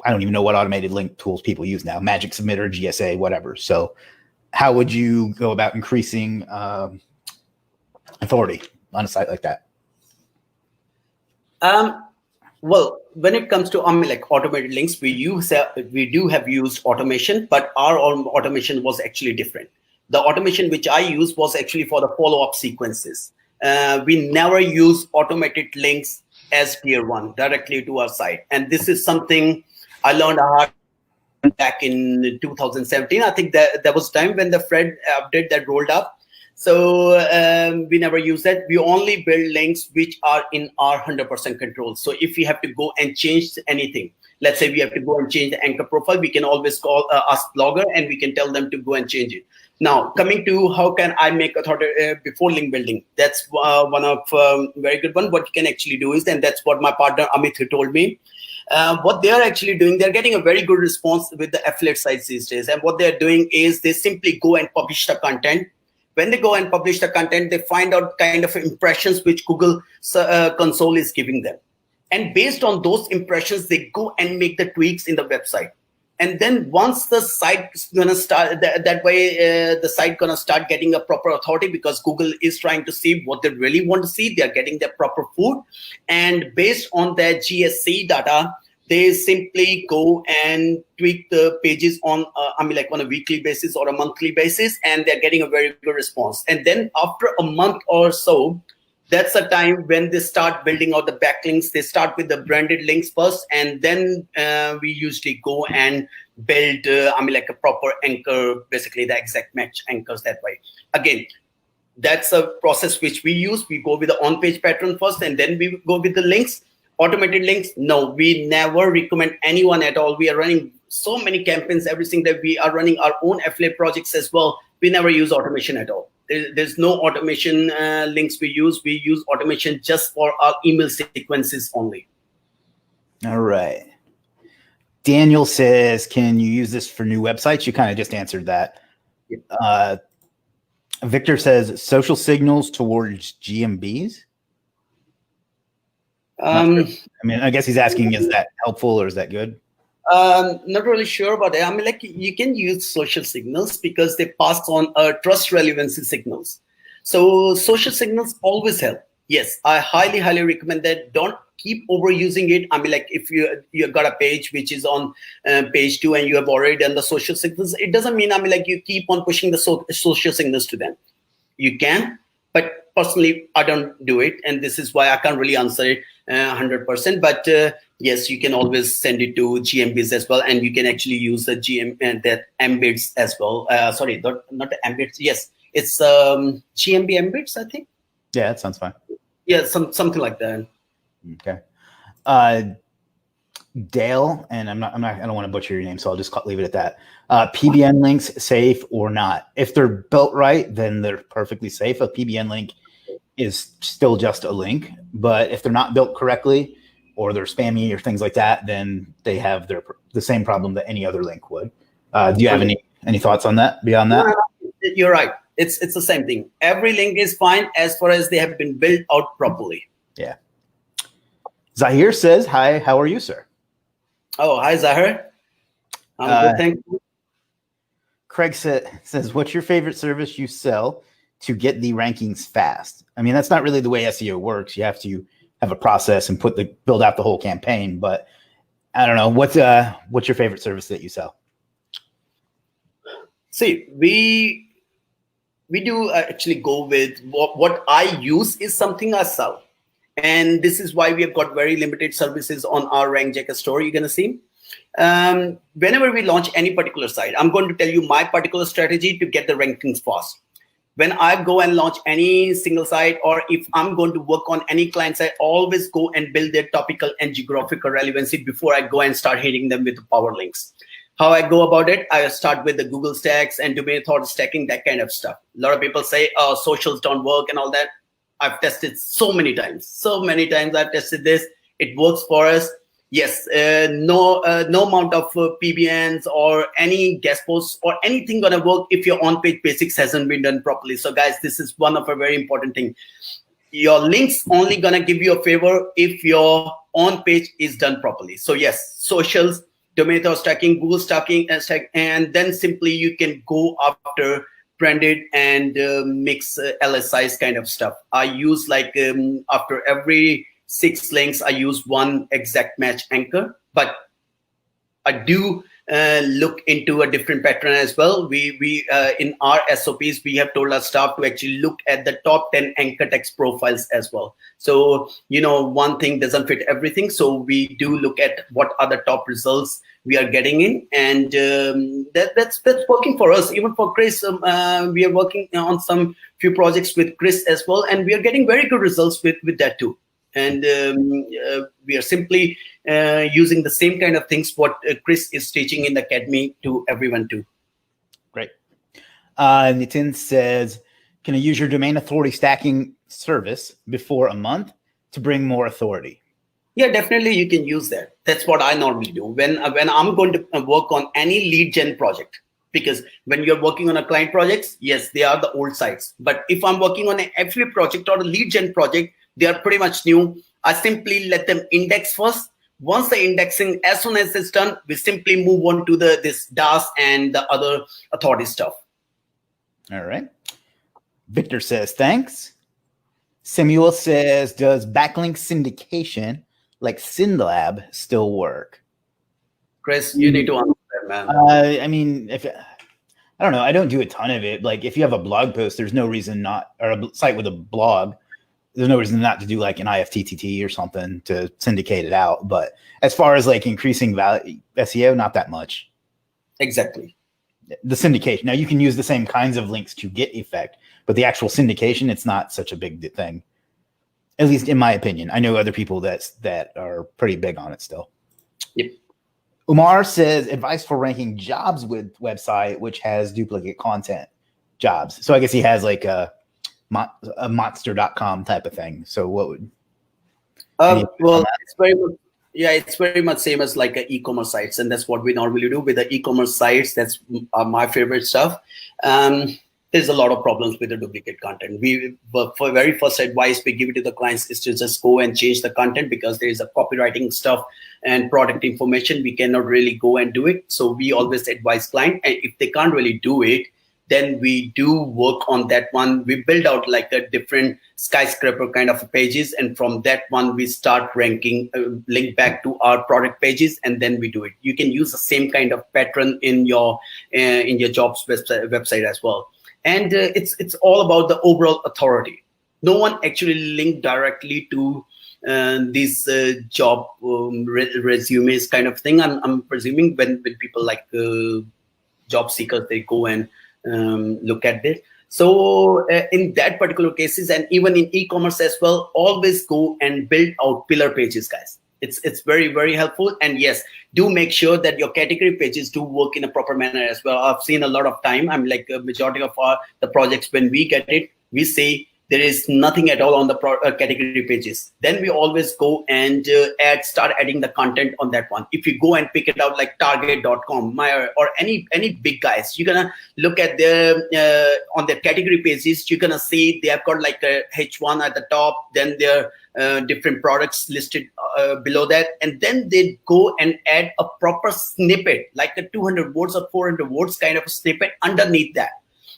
I don't even know what automated link tools people use now, Magic Submitter, GSA, whatever. So how would you go about increasing authority on a site like that? Well, when it comes to like automated links, we do have used automation, but our automation was actually different. The automation which I used was actually for the follow-up sequences. We never use automated links as tier 1 directly to our site, and this is something I learned hard back in 2017. I think that there was time when the Fred update that rolled up. So we never use that. We only build links which are in our 100% control. So if we have to go and change anything, let's say we have to go and change the anchor profile, we can always call Ask Blogger and we can tell them to go and change it. Now, coming to how can I make authority before link building? That's one of very good one. What you can actually do is, and that's what my partner Amit told me. What they're actually doing, they're getting a very good response with the affiliate sites these days. And what they're doing is they simply go and publish the content. When they go and publish the content, they find out kind of impressions which Google console is giving them. And based on those impressions, they go and make the tweaks in the website. And then once the site is going to start, that way the site going to start getting a proper authority, because Google is trying to see what they really want to see. They're getting their proper food. And based on their GSC data, they simply go and tweak the pages on, like on a weekly basis or a monthly basis, and they're getting a very good response. And then after a month or so, that's a time when they start building out the backlinks. They start with the branded links first, and then we usually go and build, like a proper anchor, basically the exact match anchors that way. Again, that's a process which we use. We go with the on-page pattern first, and then we go with the links. Automated links, no, we never recommend anyone at all. We are running so many campaigns every single day. We are running our own affiliate projects as well. We never use automation at all. There's no automation links we use. We use automation just for our email sequences only. All right. Daniel says, can you use this for new websites? You kind of just answered that. Yep. Victor says, social signals towards GMBs. I mean, I guess he's asking, is that helpful or is that good? Not really sure about that. I mean, like you can use social signals because they pass on trust relevancy signals. So social signals always help. Yes, I highly, highly recommend that. Don't keep overusing it. I mean, like if you got a page which is on page 2 and you have already done the social signals, it doesn't mean, I mean, like you keep on pushing the social signals to them. You can, but personally, I don't do it. And this is why I can't really answer it 100%. But yes, you can always send it to GMBs as well. And you can actually use the that embeds as well. Sorry, not the embeds. Yes, it's GMB embeds, I think. Yeah, that sounds fine. Yeah, something like that. Okay. Dale, and I don't want to butcher your name, so I'll just leave it at that. PBN links safe or not? If they're built right, then they're perfectly safe. A PBN link is still just a link, but if they're not built correctly or they're spammy or things like that, then they have the same problem that any other link would. Do you have any thoughts on that beyond that? No, you're right. It's the same thing. Every link is fine as far as they have been built out properly. Yeah. Zahir says, hi, how are you, sir? Oh, hi, Zahir. I'm good, thank you. Craig says, what's your favorite service you sell to get the rankings fast? I mean, that's not really the way SEO works. You have to have a process and build out the whole campaign. But I don't know. What's your favorite service that you sell? See, we do actually go with what I use is something I sell. And this is why we have got very limited services on our RankJacker store. You're going to see. Whenever we launch any particular site, I'm going to tell you my particular strategy to get the rankings fast. When I go and launch any single site, or if I'm going to work on any client site, I always go and build their topical and geographical relevancy before I go and start hitting them with the power links. How I go about it, I start with the Google stacks and domain authority stacking, that kind of stuff. A lot of people say, oh, socials don't work and all that. I've tested so many times. I've tested this. It works for us. Yes, no amount of PBNs or any guest posts or anything gonna work if your on-page basics hasn't been done properly. So guys, this is one of a very important thing. Your links only gonna give you a favor if your on-page is done properly. So yes, socials, domain authority stacking, Google stacking, and then simply you can go after branded and mix LSIs kind of stuff. I use like after every 6 links, I use one exact match anchor, but I do look into a different pattern as well. We in our SOPs, we have told our staff to actually look at the top 10 anchor text profiles as well. So, one thing doesn't fit everything. So we do look at what are the top results we are getting in, and that's working for us. Even for Chris, we are working on some few projects with Chris as well, and we are getting very good results with that too. And we are simply using the same kind of things what Chris is teaching in the academy to everyone too. Great. Nitin says, can I use your domain authority stacking service before a month to bring more authority? Yeah, definitely you can use that. That's what I normally do when I'm going to work on any lead gen project. Because when you're working on a client projects, yes, they are the old sites. But if I'm working on an affiliate project or a lead gen project, they are pretty much new. I simply let them index first. Once the indexing, as soon as it's done, we simply move on to this DAS and the other authority stuff. All right. Victor says, thanks. Samuel says, does backlink syndication like SynLab still work? Chris, you need to answer that, man. I mean, I don't know. I don't do a ton of it. Like if you have a blog post, there's no reason not, or a site with a blog, there's no reason not to do like an IFTTT or something to syndicate it out. But as far as like increasing value, SEO, not that much. Exactly. The syndication. Now you can use the same kinds of links to get effect, but the actual syndication, it's not such a big thing. At least in my opinion. I know other people that are pretty big on it still. Yep. Umar says, advice for ranking jobs with website which has duplicate content jobs. So I guess he has like a monster.com type of thing. So what would well, it's very much same as like a e-commerce sites, and that's what we normally do with the e-commerce sites. That's my favorite stuff. There's a lot of problems with the duplicate content. For very first advice we give it to the clients is to just go and change the content, because there is a copywriting stuff and product information. We cannot really go and do it. So we always advise client, and if they can't really do it, then we do work on that one. We build out like a different skyscraper kind of pages, and from that one we start ranking, link back to our product pages, and then we do it. You can use the same kind of pattern in your jobs website as well. And it's all about the overall authority. No one actually linked directly to these job resumes kind of thing. I'm presuming when people like job seekers, they go and look at it. So in that particular cases, and even in e-commerce as well, always go and build out pillar pages, guys. It's very, very helpful. And yes, do make sure that your category pages do work in a proper manner as well. I've seen a lot of time, I'm like a majority of the projects, when we get it, we say there is nothing at all on the category pages. Then we always go and start adding the content on that one. If you go and pick it out like target.com or any big guys, you're gonna look at their on their category pages, you're gonna see they have got like a H1 at the top, then their different products listed below that, and then they go and add a proper snippet, like a 200 words or 400 words kind of a snippet underneath that.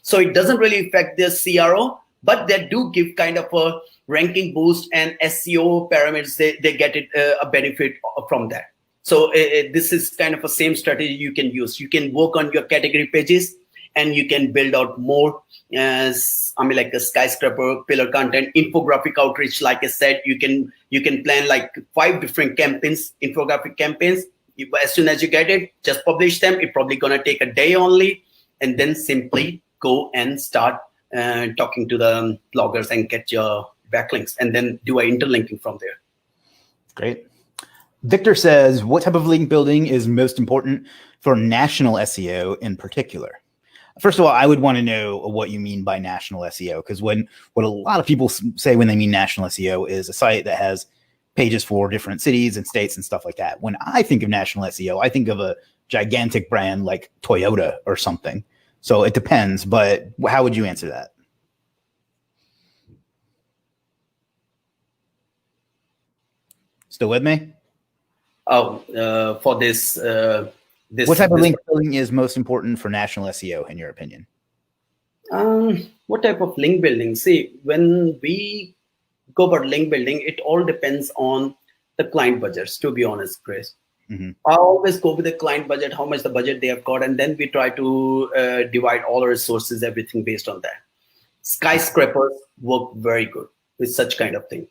So it doesn't really affect their CRO, but they do give kind of a ranking boost and SEO parameters. They get it a benefit from that. So this is kind of a same strategy you can use. You can work on your category pages, and you can build out more like a skyscraper pillar content. Infographic outreach, like I said, you can plan like 5 different campaigns, infographic campaigns. As soon as you get it, just publish them. It's probably gonna take a day only, and then simply go and start talking to the bloggers and get your backlinks, and then do a interlinking from there. Great. Victor says, what type of link building is most important for national SEO in particular? First of all, I would want to know what you mean by national SEO, because what a lot of people say when they mean national SEO is a site that has pages for different cities and states and stuff like that. When I think of national SEO, I think of a gigantic brand like Toyota or something. So it depends, but how would you answer that? Still with me? Oh, for this. What type of link building is most important for national SEO, in your opinion? What type of link building? See, when we go about link building, it all depends on the client budgets, to be honest, Chris. Mm-hmm. I always go with the client budget, how much the budget they have got, and then we try to divide all our resources, everything based on that. Skyscrapers work very good with such kind of thing.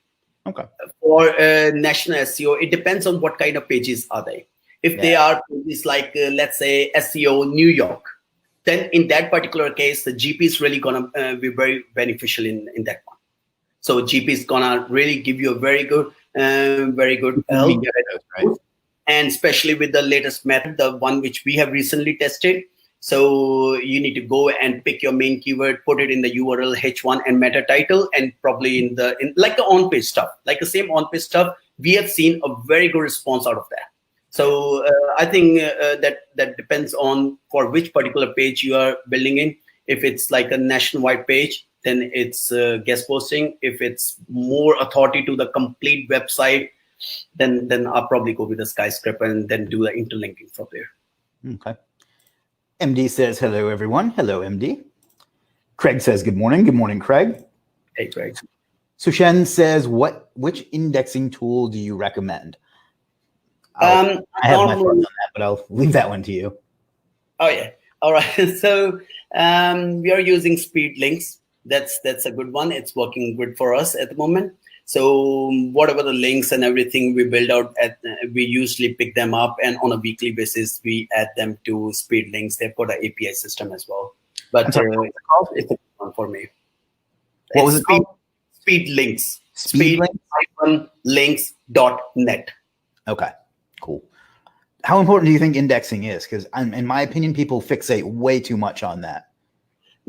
Okay. For national SEO, it depends on what kind of pages are they. If they are pages like, let's say, SEO New York, then in that particular case, the GP is really going to be very beneficial in that one. So GP is going to really give you a very good help. Right? And especially with the latest method, the one which we have recently tested. So you need to go and pick your main keyword, put it in the URL H1 and meta title, and probably in like the on-page stuff, like the same on-page stuff, we have seen a very good response out of that. So I think that depends on for which particular page you are building in. If it's like a nationwide page, then it's guest posting. If it's more authority to the complete website, then I'll probably go with the skyscraper and then do the interlinking from there. Okay. MD says, hello, everyone. Hello, MD. Craig says, good morning. Good morning, Craig. Hey, Craig. Sushen says, which indexing tool do you recommend? I have my thoughts on that, but I'll leave that one to you. Oh, yeah. All right. So we are using Speed Links. That's a good one. It's working good for us at the moment. So whatever the links and everything we build out, we usually pick them up, and on a weekly basis, we add them to Speed Links. They've got an API system as well. But it's a good one for me. What was it called? Speed Links. Speed-links.net. Okay, cool. How important do you think indexing is? Because in my opinion, people fixate way too much on that.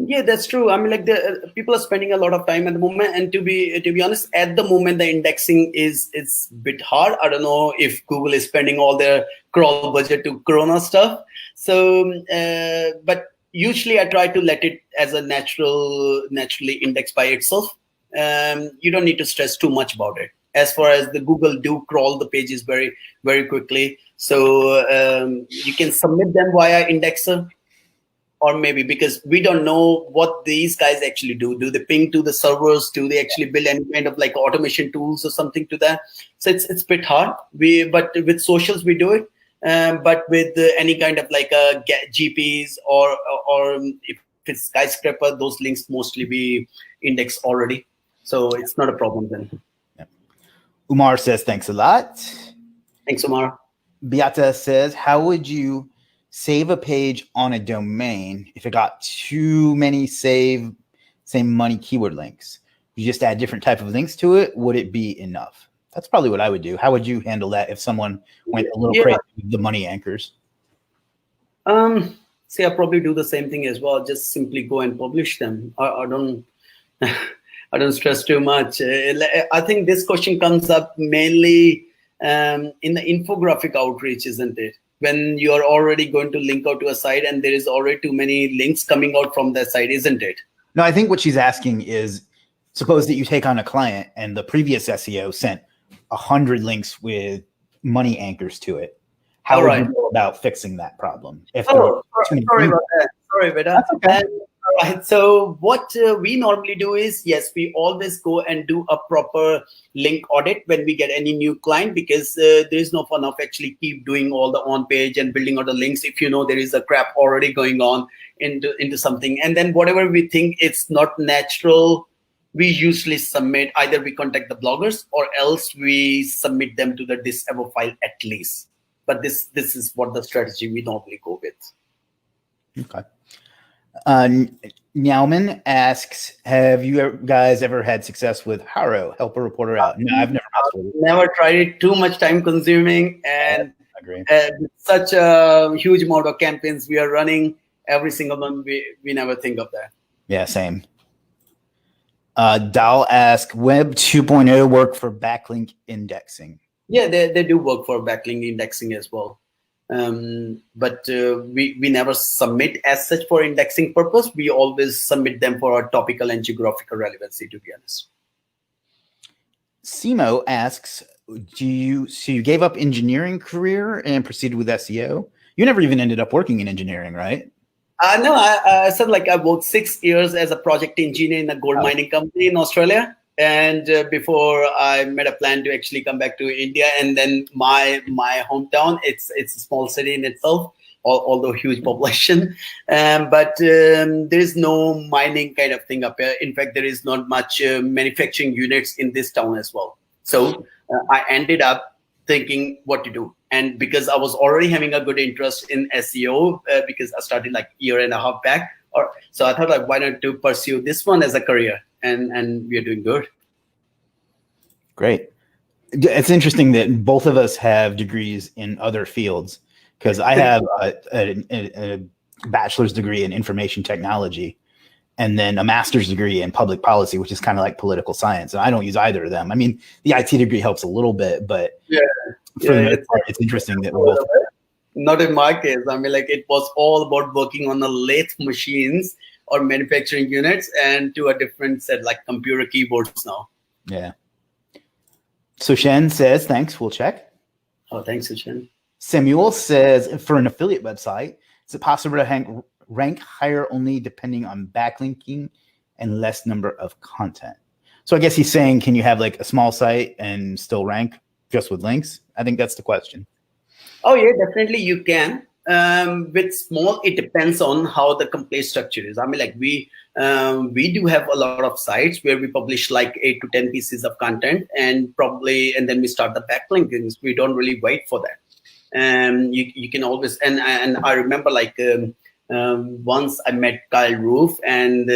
Yeah, that's true. I mean, like people are spending a lot of time at the moment, and to be honest, at the moment the indexing it's a bit hard. I don't know if Google is spending all their crawl budget to Corona stuff. So, but usually I try to let it as a naturally index by itself. You don't need to stress too much about it. As far as the Google do crawl the pages very, very quickly, so you can submit them via indexer. Or maybe because we don't know what these guys actually do. Do they ping to the servers? Do they actually build any kind of like automation tools or something to that? So it's a bit hard. But with socials we do it. But with any kind of like GPs or if it's skyscraper, those links mostly we index already. So it's not a problem then. Yeah. Umar says thanks a lot. Thanks, Umar. Beata says, how would you save a page on a domain if it got too many same money keyword links? You just add different type of links to it. Would it be enough? That's probably what I would do. How would you handle that if someone went a little crazy with the money anchors? See, I probably do the same thing as well. Just simply go and publish them. I don't I don't stress too much. I think this question comes up mainly in the infographic outreach, isn't it? When you are already going to link out to a site and there is already too many links coming out from that site, isn't it? No, I think what she's asking is, suppose that you take on a client and the previous SEO sent 100 links with money anchors to it. How would you go about fixing that problem? Sorry about that. Sorry about that. Okay. All right. So what we normally do is, yes, we always go and do a proper link audit when we get any new client, because there is no fun of actually keep doing all the on page and building out the links if you know there is a crap already going on into something. And then whatever we think it's not natural, we usually submit, either we contact the bloggers or else we submit them to the disable file at least. But this is what the strategy we normally go with. Okay. Nyauman asks, have you guys ever had success with Haro, help a reporter out? No, I've never tried it. Too much time consuming, and I agree. Such a huge amount of campaigns we are running, every single one, we never think of that. Yeah, same. Dal asks, Web 2.0 work for backlink indexing? Yeah, they do work for backlink indexing as well. But we never submit as such for indexing purpose. We always submit them for our topical and geographical relevancy, to be honest. Simo asks, so you gave up engineering career and proceeded with SEO? You never even ended up working in engineering, right? No, I said like I worked 6 years as a project engineer in a gold mining company in Australia. And before I made a plan to actually come back to India, and then my hometown, it's a small city in itself, although huge population. But there is no mining kind of thing up here. In fact, there is not much manufacturing units in this town as well. So I ended up thinking what to do. And because I was already having a good interest in SEO, because I started like a year and a half back, so I thought, like, why not to pursue this one as a career? And we are doing good. Great. It's interesting that both of us have degrees in other fields, because I have a bachelor's degree in information technology and then a master's degree in public policy, which is kind of like political science. And I don't use either of them. I mean, the IT degree helps a little bit, but for the most part, it's interesting that we're both. Not in my case. I mean, like, it was all about working on the lathe machines or manufacturing units, and to a different set, like computer keyboards now. Yeah. Sushen says, thanks, we'll check. Oh, thanks, Sushen. Samuel says, for an affiliate website, is it possible to rank higher only depending on backlinking and less number of content? So I guess he's saying, can you have like a small site and still rank just with links? I think that's the question. Oh yeah, definitely you can. With small, it depends on how the complete structure is. I mean, like we do have a lot of sites where we publish like 8 to 10 pieces of content, and then we start the backlinkings. We don't really wait for that. You can always, and I remember like once I met Kyle Roof, and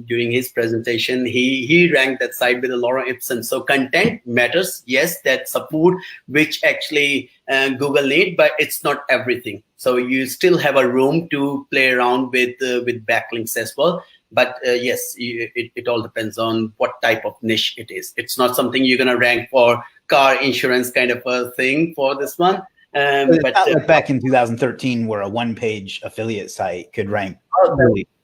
during his presentation, he ranked that site with a Laura Ipson. So content matters. Yes, that's a food which actually Google need, but it's not everything. So you still have a room to play around with backlinks as well. But yes, it all depends on what type of niche it is. It's not something you're gonna rank for car insurance kind of a thing for this one. But like back in 2013, where a one-page affiliate site could rank.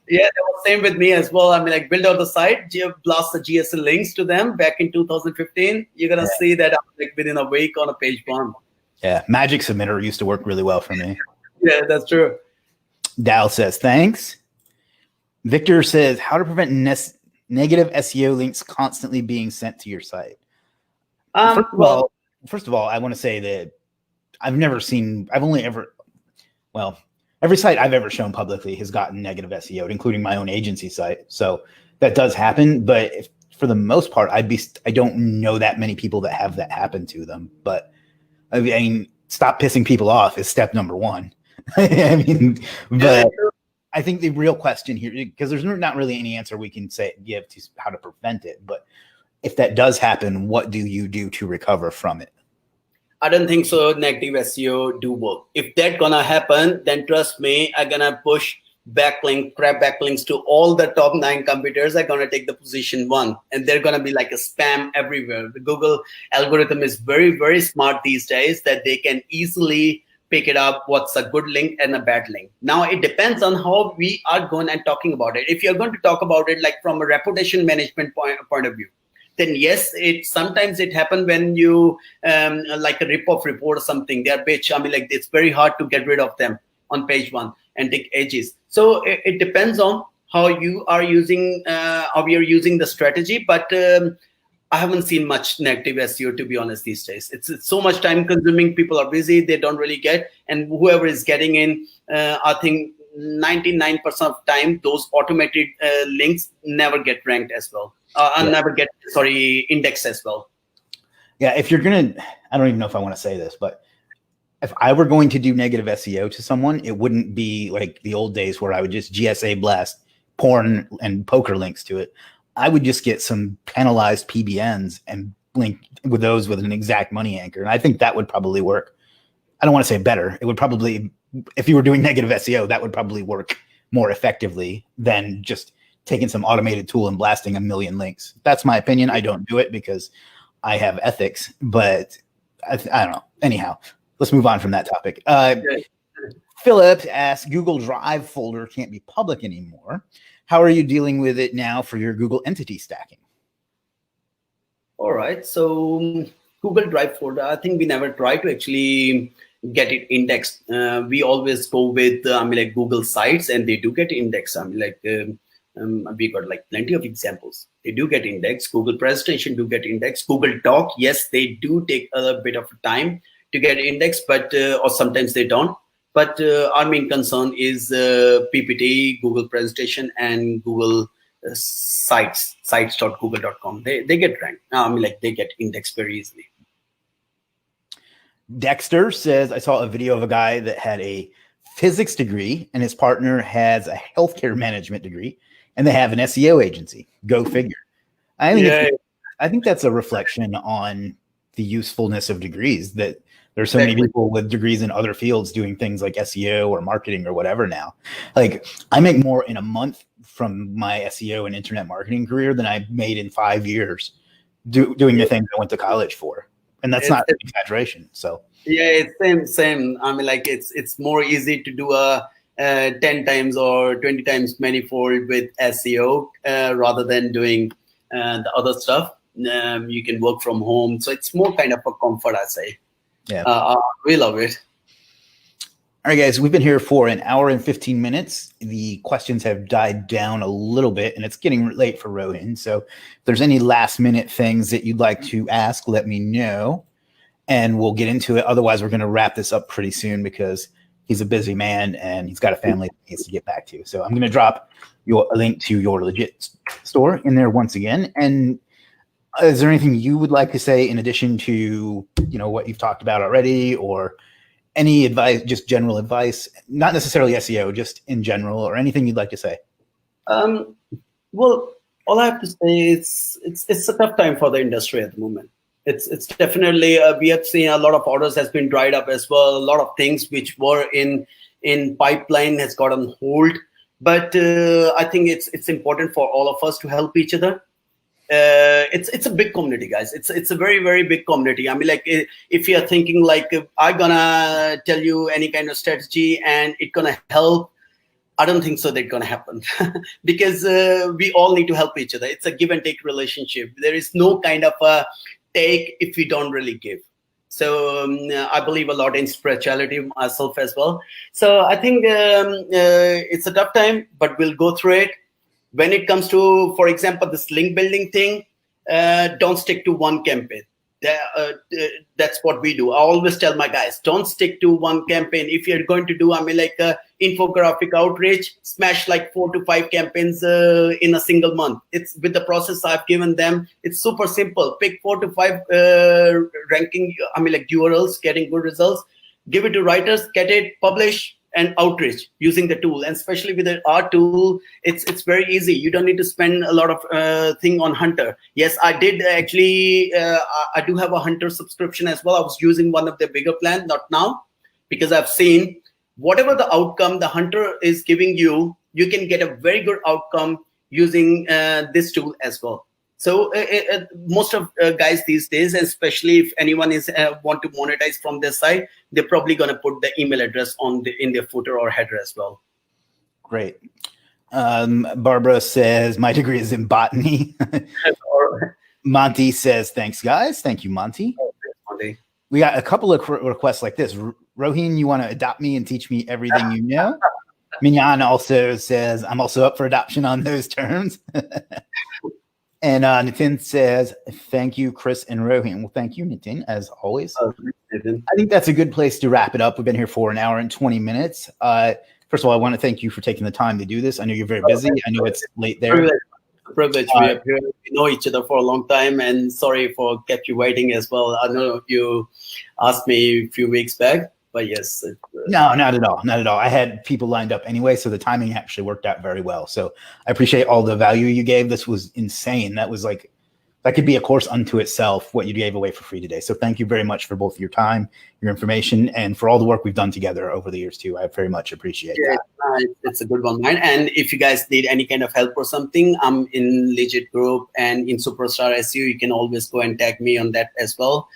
Yeah, that was same with me as well. I mean, like, build out the site, blast the GSL links to them back in 2015. You're gonna see that like within a week on a page one. Yeah, Magic Submitter used to work really well for me. Yeah, that's true. Dal says, thanks. Victor says, how to prevent negative SEO links constantly being sent to your site? First of all, I want to say that every site I've ever shown publicly has gotten negative SEO, including my own agency site. So that does happen. But for the most part, I don't know that many people that have that happen to them. But I mean, stop pissing people off is step number one. I mean, but I think the real question here, because there's not really any answer we can give to how to prevent it. But if that does happen, what do you do to recover from it? I don't think so. Negative SEO do work. If that gonna happen, then trust me, I'm gonna push crap backlinks to all the top 9 competitors. Are gonna take the position 1, and they're gonna be like a spam everywhere. The Google algorithm is very, very smart these days that they can easily pick it up what's a good link and a bad link. Now it depends on how we are going and talking about it. If you're going to talk about it like from a reputation management point of view, then yes, sometimes it happens when you like a rip-off report or something. They're bitch. I mean, like, it's very hard to get rid of them on page 1 and take edges. So it depends on how you are using the strategy. But I haven't seen much negative SEO, to be honest, these days. It's so much time consuming. People are busy. They don't really get. And whoever is getting in, I think 99% of time, those automated links never get ranked as well. Never get, indexed as well. Yeah, if you're going to, I don't even know if I want to say this, but if I were going to do negative SEO to someone, it wouldn't be like the old days where I would just GSA blast porn and poker links to it. I would just get some penalized PBNs and link with those with an exact money anchor. And I think that would probably work. I don't want to say better. It would probably if you were doing negative SEO, that would probably work more effectively than just taking some automated tool and blasting a million links. That's my opinion. I don't do it because I have ethics, but I don't know. Anyhow, let's move on from that topic. Philip asks, Google Drive folder can't be public anymore. How are you dealing with it now for your Google entity stacking? All right. So Google Drive folder, I think we never try to actually get it indexed. We always go with like Google Sites, and they do get indexed. We got like plenty of examples. They do get indexed. Google Presentation do get indexed. Google Doc, yes, they do take a bit of time to get indexed, but or sometimes they don't. But our main concern is PPT, Google Presentation, and Google Sites, sites.google.com. They get ranked. Like they get indexed very easily. Dexter says, I saw a video of a guy that had a physics degree and his partner has a healthcare management degree and they have an SEO agency. Go figure. I think that's a reflection on the usefulness of degrees, that there's so many people with degrees in other fields doing things like SEO or marketing or whatever now. Like I make more in a month from my SEO and internet marketing career than I made in 5 years doing the things I went to college for. And that's not an exaggeration. So yeah, it's same. Like it's more easy to do a 10 times or 20 times manifold with SEO rather than doing the other stuff. You can work from home, so it's more kind of a comfort, I say. Yeah, we love it. All right, guys, we've been here for an hour and 15 minutes. The questions have died down a little bit, and it's getting late for Rohin. So if there's any last-minute things that you'd like to ask, let me know, and we'll get into it. Otherwise, we're going to wrap this up pretty soon because he's a busy man, and he's got a family he needs to get back to. So I'm going to drop a link to your legit store in there once again. And is there anything you would like to say in addition to what you've talked about already, or any advice, just general advice, not necessarily SEO, just in general, or anything you'd like to say? Well, all I have to say is it's a tough time for the industry at the moment. It's definitely we have seen a lot of orders has been dried up as well. A lot of things which were in pipeline has got on hold. But I think it's important for all of us to help each other. It's a big community, guys. It's a very, very big community. Like if you're thinking like I'm gonna tell you any kind of strategy and it's gonna help, I don't think so that's gonna happen because we all need to help each other. It's a give and take relationship. There is no kind of a take if we don't really give. So I believe a lot in spirituality myself as well. So I think it's a tough time, but we'll go through it. When it comes to, for example, this link building thing, don't stick to one campaign. That's what we do. I always tell my guys, don't stick to one campaign. If you're going to do, like infographic outreach, smash like 4 to 5 campaigns in a single month. It's with the process I've given them. It's super simple. Pick 4 to 5 ranking, like URLs, getting good results. Give it to writers, get it, publish, and outreach using the tool. And especially with our tool, it's very easy. You don't need to spend a lot of thing on Hunter. Yes, I did actually. I do have a Hunter subscription as well. I was using one of the bigger plans, not now, because I've seen whatever the outcome the Hunter is giving you, you can get a very good outcome using this tool as well. So most of guys these days, especially if anyone is want to monetize from their side, they're probably going to put the email address in their footer or header as well. Great. Barbara says, my degree is in botany. Monty says, thanks, guys. Thank you, Monty. Oh, thanks, Monty. We got a couple of requests like this. Rohin, you want to adopt me and teach me everything you know? Mignon also says, I'm also up for adoption on those terms. And Nitin says, thank you, Chris and Rohin. Well, thank you, Nitin, as always. Oh, Nitin. I think that's a good place to wrap it up. We've been here for an hour and 20 minutes. First of all, I want to thank you for taking the time to do this. I know you're very busy. I know it's late there. Privilege. We know each other for a long time, and sorry for kept you waiting as well. I know you asked me a few weeks back, but yes. No, not at all. Not at all. I had people lined up anyway, so the timing actually worked out very well. So I appreciate all the value you gave. This was insane. That was like that could be a course unto itself, what you gave away for free today. So thank you very much for both your time, your information, and for all the work we've done together over the years too. I very much appreciate that. It's a good one, man. And if you guys need any kind of help or something, I'm in Legit Group and in Superstar SEO. You can always go and tag me on that as well.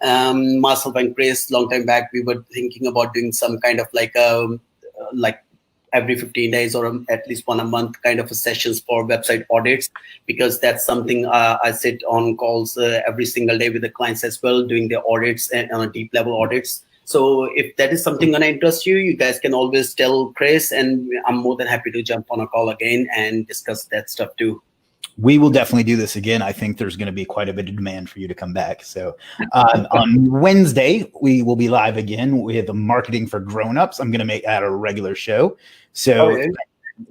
Myself and Chris, long time back, we were thinking about doing some kind of like every 15 days or at least one a month kind of a sessions for website audits, because that's something I sit on calls every single day with the clients as well, doing the audits and on a deep level audits. So if that is something going to interest you, you guys can always tell Chris, and I'm more than happy to jump on a call again and discuss that stuff too. We will definitely do this again. I think there's going to be quite a bit of demand for you to come back. So on Wednesday, we will be live again with Marketing for Grownups. I'm going to make that a regular show. So,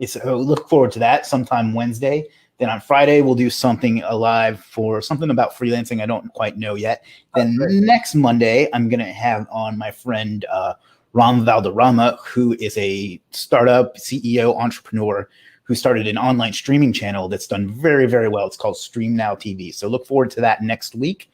so look forward to that sometime Wednesday. Then on Friday, we'll do something live for something about freelancing. I don't quite know yet. Then next Monday, I'm going to have on my friend Ram Valderrama, who is a startup CEO entrepreneur who started an online streaming channel that's done very, very well. It's called Stream Now TV. So look forward to that next week.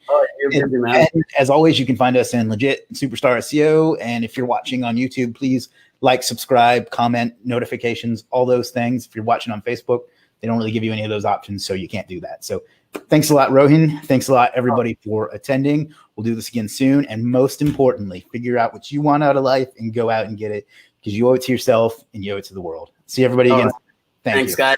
And as always, you can find us in Legit Superstar SEO. And if you're watching on YouTube, please like, subscribe, comment, notifications, all those things. If you're watching on Facebook, they don't really give you any of those options, so you can't do that. So thanks a lot, Rohin. Thanks a lot, everybody, for attending. We'll do this again soon. And most importantly, figure out what you want out of life and go out and get it, because you owe it to yourself and you owe it to the world. See everybody again. Thanks, guys.